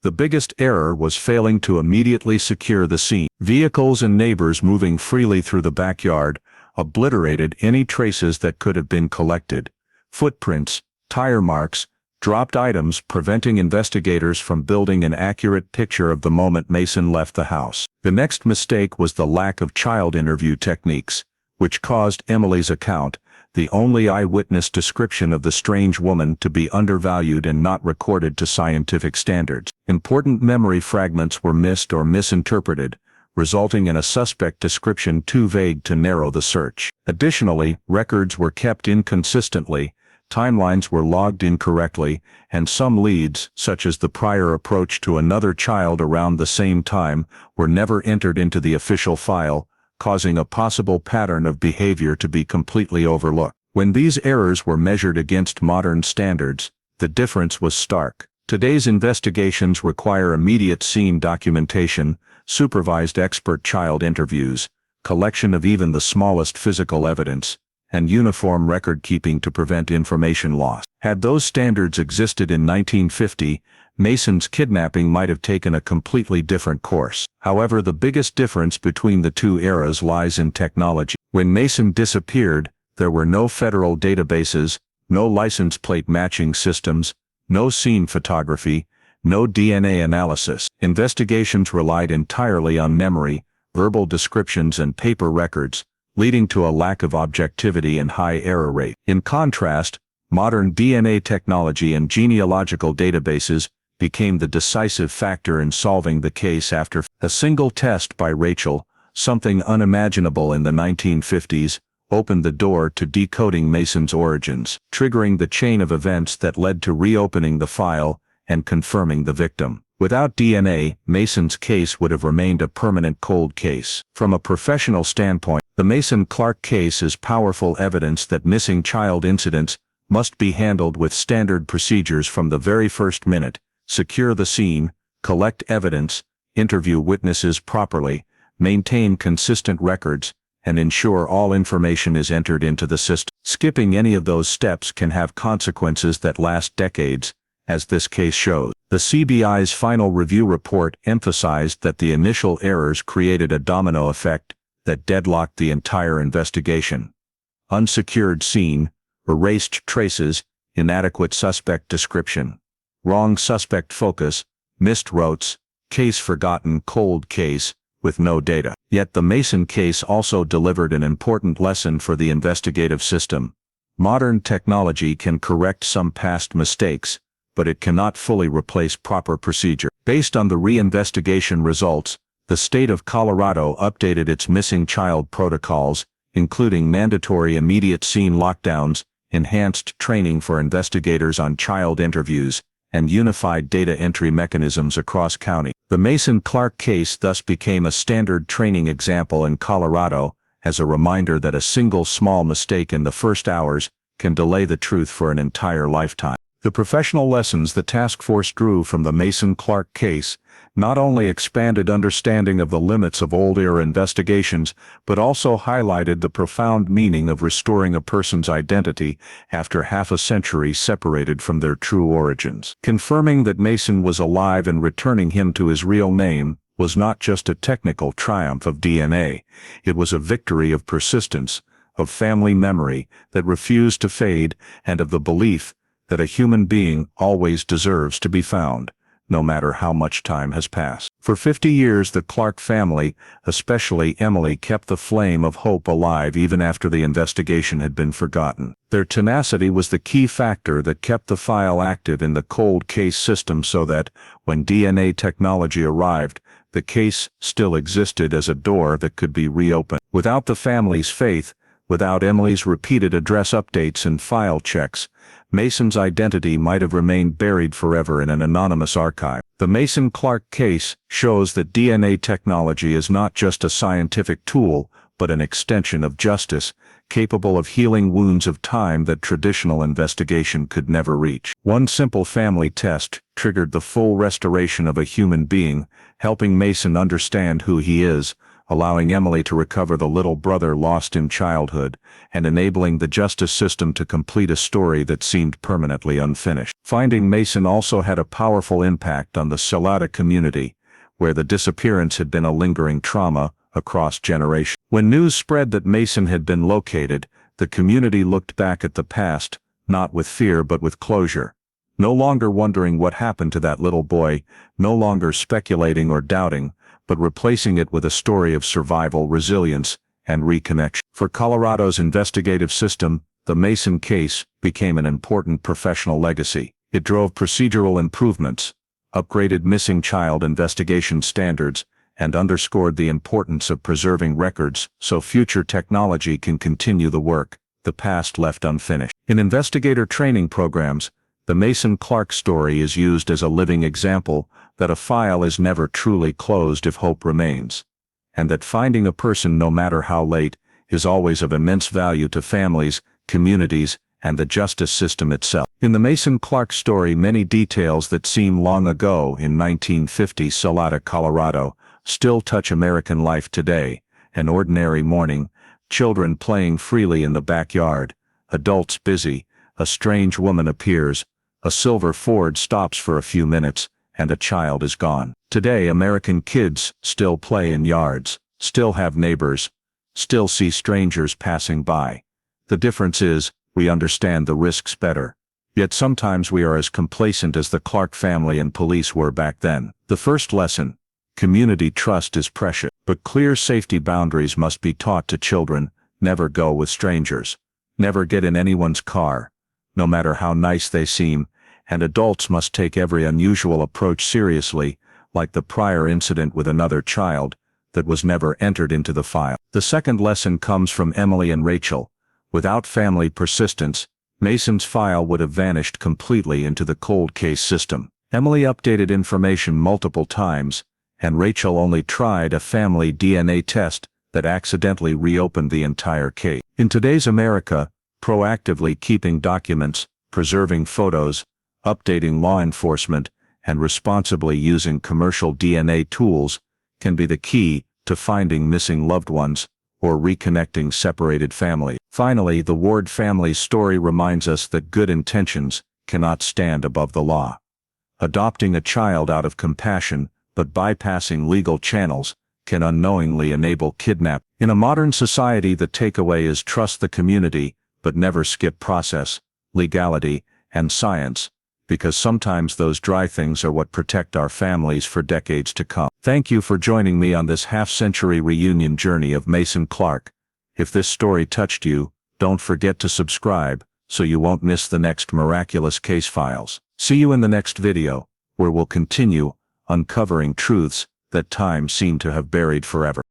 The biggest error was failing to immediately secure the scene. Vehicles and neighbors moving freely through the backyard obliterated any traces that could have been collected. Footprints, tire marks, dropped items preventing investigators from building an accurate picture of the moment Mason left the house. The next mistake was the lack of child interview techniques, which caused Emily's account, the only eyewitness description of the strange woman, to be undervalued and not recorded to scientific standards. Important memory fragments were missed or misinterpreted, resulting in a suspect description too vague to narrow the search. Additionally, records were kept inconsistently, timelines were logged incorrectly, and some leads, such as the prior approach to another child around the same time, were never entered into the official file, causing a possible pattern of behavior to be completely overlooked. When these errors were measured against modern standards, the difference was stark. Today's investigations require immediate scene documentation, supervised expert child interviews, collection of even the smallest physical evidence, and uniform record-keeping to prevent information loss. Had those standards existed in 1950, Mason's kidnapping might have taken a completely different course. However, the biggest difference between the two eras lies in technology. When Mason disappeared, there were no federal databases, no license plate matching systems, no scene photography, no DNA analysis. Investigations relied entirely on memory, verbal descriptions, and paper records, leading to a lack of objectivity and high error rate. In contrast, modern DNA technology and genealogical databases became the decisive factor in solving the case after a single test by Rachel, something unimaginable in the 1950s, opened the door to decoding Mason's origins, triggering the chain of events that led to reopening the file and confirming the victim. Without DNA, Mason's case would have remained a permanent cold case. From a professional standpoint, The Mason-Clark case is powerful evidence that missing child incidents must be handled with standard procedures from the very first minute: secure the scene, collect evidence, interview witnesses properly, maintain consistent records, and ensure all information is entered into the system. Skipping any of those steps can have consequences that last decades, as this case shows. The CBI's final review report emphasized that the initial errors created a domino effect that deadlocked the entire investigation. Unsecured scene, erased traces, inadequate suspect description, wrong suspect focus, missed routes, case forgotten, cold case, with no data. Yet the Mason case also delivered an important lesson for the investigative system. Modern technology can correct some past mistakes, but it cannot fully replace proper procedure. Based on the reinvestigation results, the state of Colorado updated its missing child protocols, including mandatory immediate scene lockdowns, enhanced training for investigators on child interviews, and unified data entry mechanisms across county. The Mason-Clark case thus became a standard training example in Colorado, as a reminder that a single small mistake in the first hours can delay the truth for an entire lifetime. The professional lessons the task force drew from the Mason-Clark case not only expanded understanding of the limits of old-era investigations, but also highlighted the profound meaning of restoring a person's identity after half a century separated from their true origins. Confirming that Mason was alive and returning him to his real name was not just a technical triumph of DNA, it was a victory of persistence, of family memory that refused to fade, and of the belief that a human being always deserves to be found, no matter how much time has passed. For 50 years the Clark family, especially Emily, kept the flame of hope alive even after the investigation had been forgotten. Their tenacity was the key factor that kept the file active in the cold case system, so that, when DNA technology arrived, the case still existed as a door that could be reopened. Without the family's faith, without Emily's repeated address updates and file checks, Mason's identity might have remained buried forever in an anonymous archive. The Mason-Clark case shows that DNA technology is not just a scientific tool, but an extension of justice, capable of healing wounds of time that traditional investigation could never reach. One simple family test triggered the full restoration of a human being, helping Mason understand who he is, allowing Emily to recover the little brother lost in childhood, and enabling the justice system to complete a story that seemed permanently unfinished. Finding Mason also had a powerful impact on the Salida community, where the disappearance had been a lingering trauma across generations. When news spread that Mason had been located, the community looked back at the past, not with fear but with closure. No longer wondering what happened to that little boy, no longer speculating or doubting, but replacing it with a story of survival, resilience, and reconnection. For Colorado's investigative system, the Mason case became an important professional legacy. It drove procedural improvements, upgraded missing child investigation standards, and underscored the importance of preserving records so future technology can continue the work the past left unfinished. In investigator training programs, the Mason-Clark story is used as a living example that a file is never truly closed if hope remains, and that finding a person, no matter how late, is always of immense value to families, communities, and the justice system itself. In the Mason-Clark story, many details that seem long ago in 1950 Salida, Colorado, still touch American life today. An ordinary morning, children playing freely in the backyard, adults busy, a strange woman appears, a silver Ford stops for a few minutes, and a child is gone. Today American kids still play in yards, still have neighbors, still see strangers passing by. The difference is, we understand the risks better. Yet sometimes we are as complacent as the Clark family and police were back then. The first lesson: community trust is precious, but clear safety boundaries must be taught to children. Never go with strangers. Never get in anyone's car, no matter how nice they seem, and adults must take every unusual approach seriously, like the prior incident with another child that was never entered into the file. The second lesson comes from Emily and Rachel. Without family persistence, Mason's file would have vanished completely into the cold case system. Emily updated information multiple times, and Rachel only tried a family DNA test that accidentally reopened the entire case. In today's America, proactively keeping documents, preserving photos, updating law enforcement, and responsibly using commercial DNA tools can be the key to finding missing loved ones or reconnecting separated families. Finally, the Ward family's story reminds us that good intentions cannot stand above the law. Adopting a child out of compassion, but bypassing legal channels, can unknowingly enable kidnapping. In a modern society, the takeaway is trust the community, but never skip process, legality, and science, because sometimes those dry things are what protect our families for decades to come. Thank you for joining me on this half-century reunion journey of Mason Clark. If this story touched you, don't forget to subscribe, so you won't miss the next miraculous case files. See you in the next video, where we'll continue uncovering truths that time seemed to have buried forever.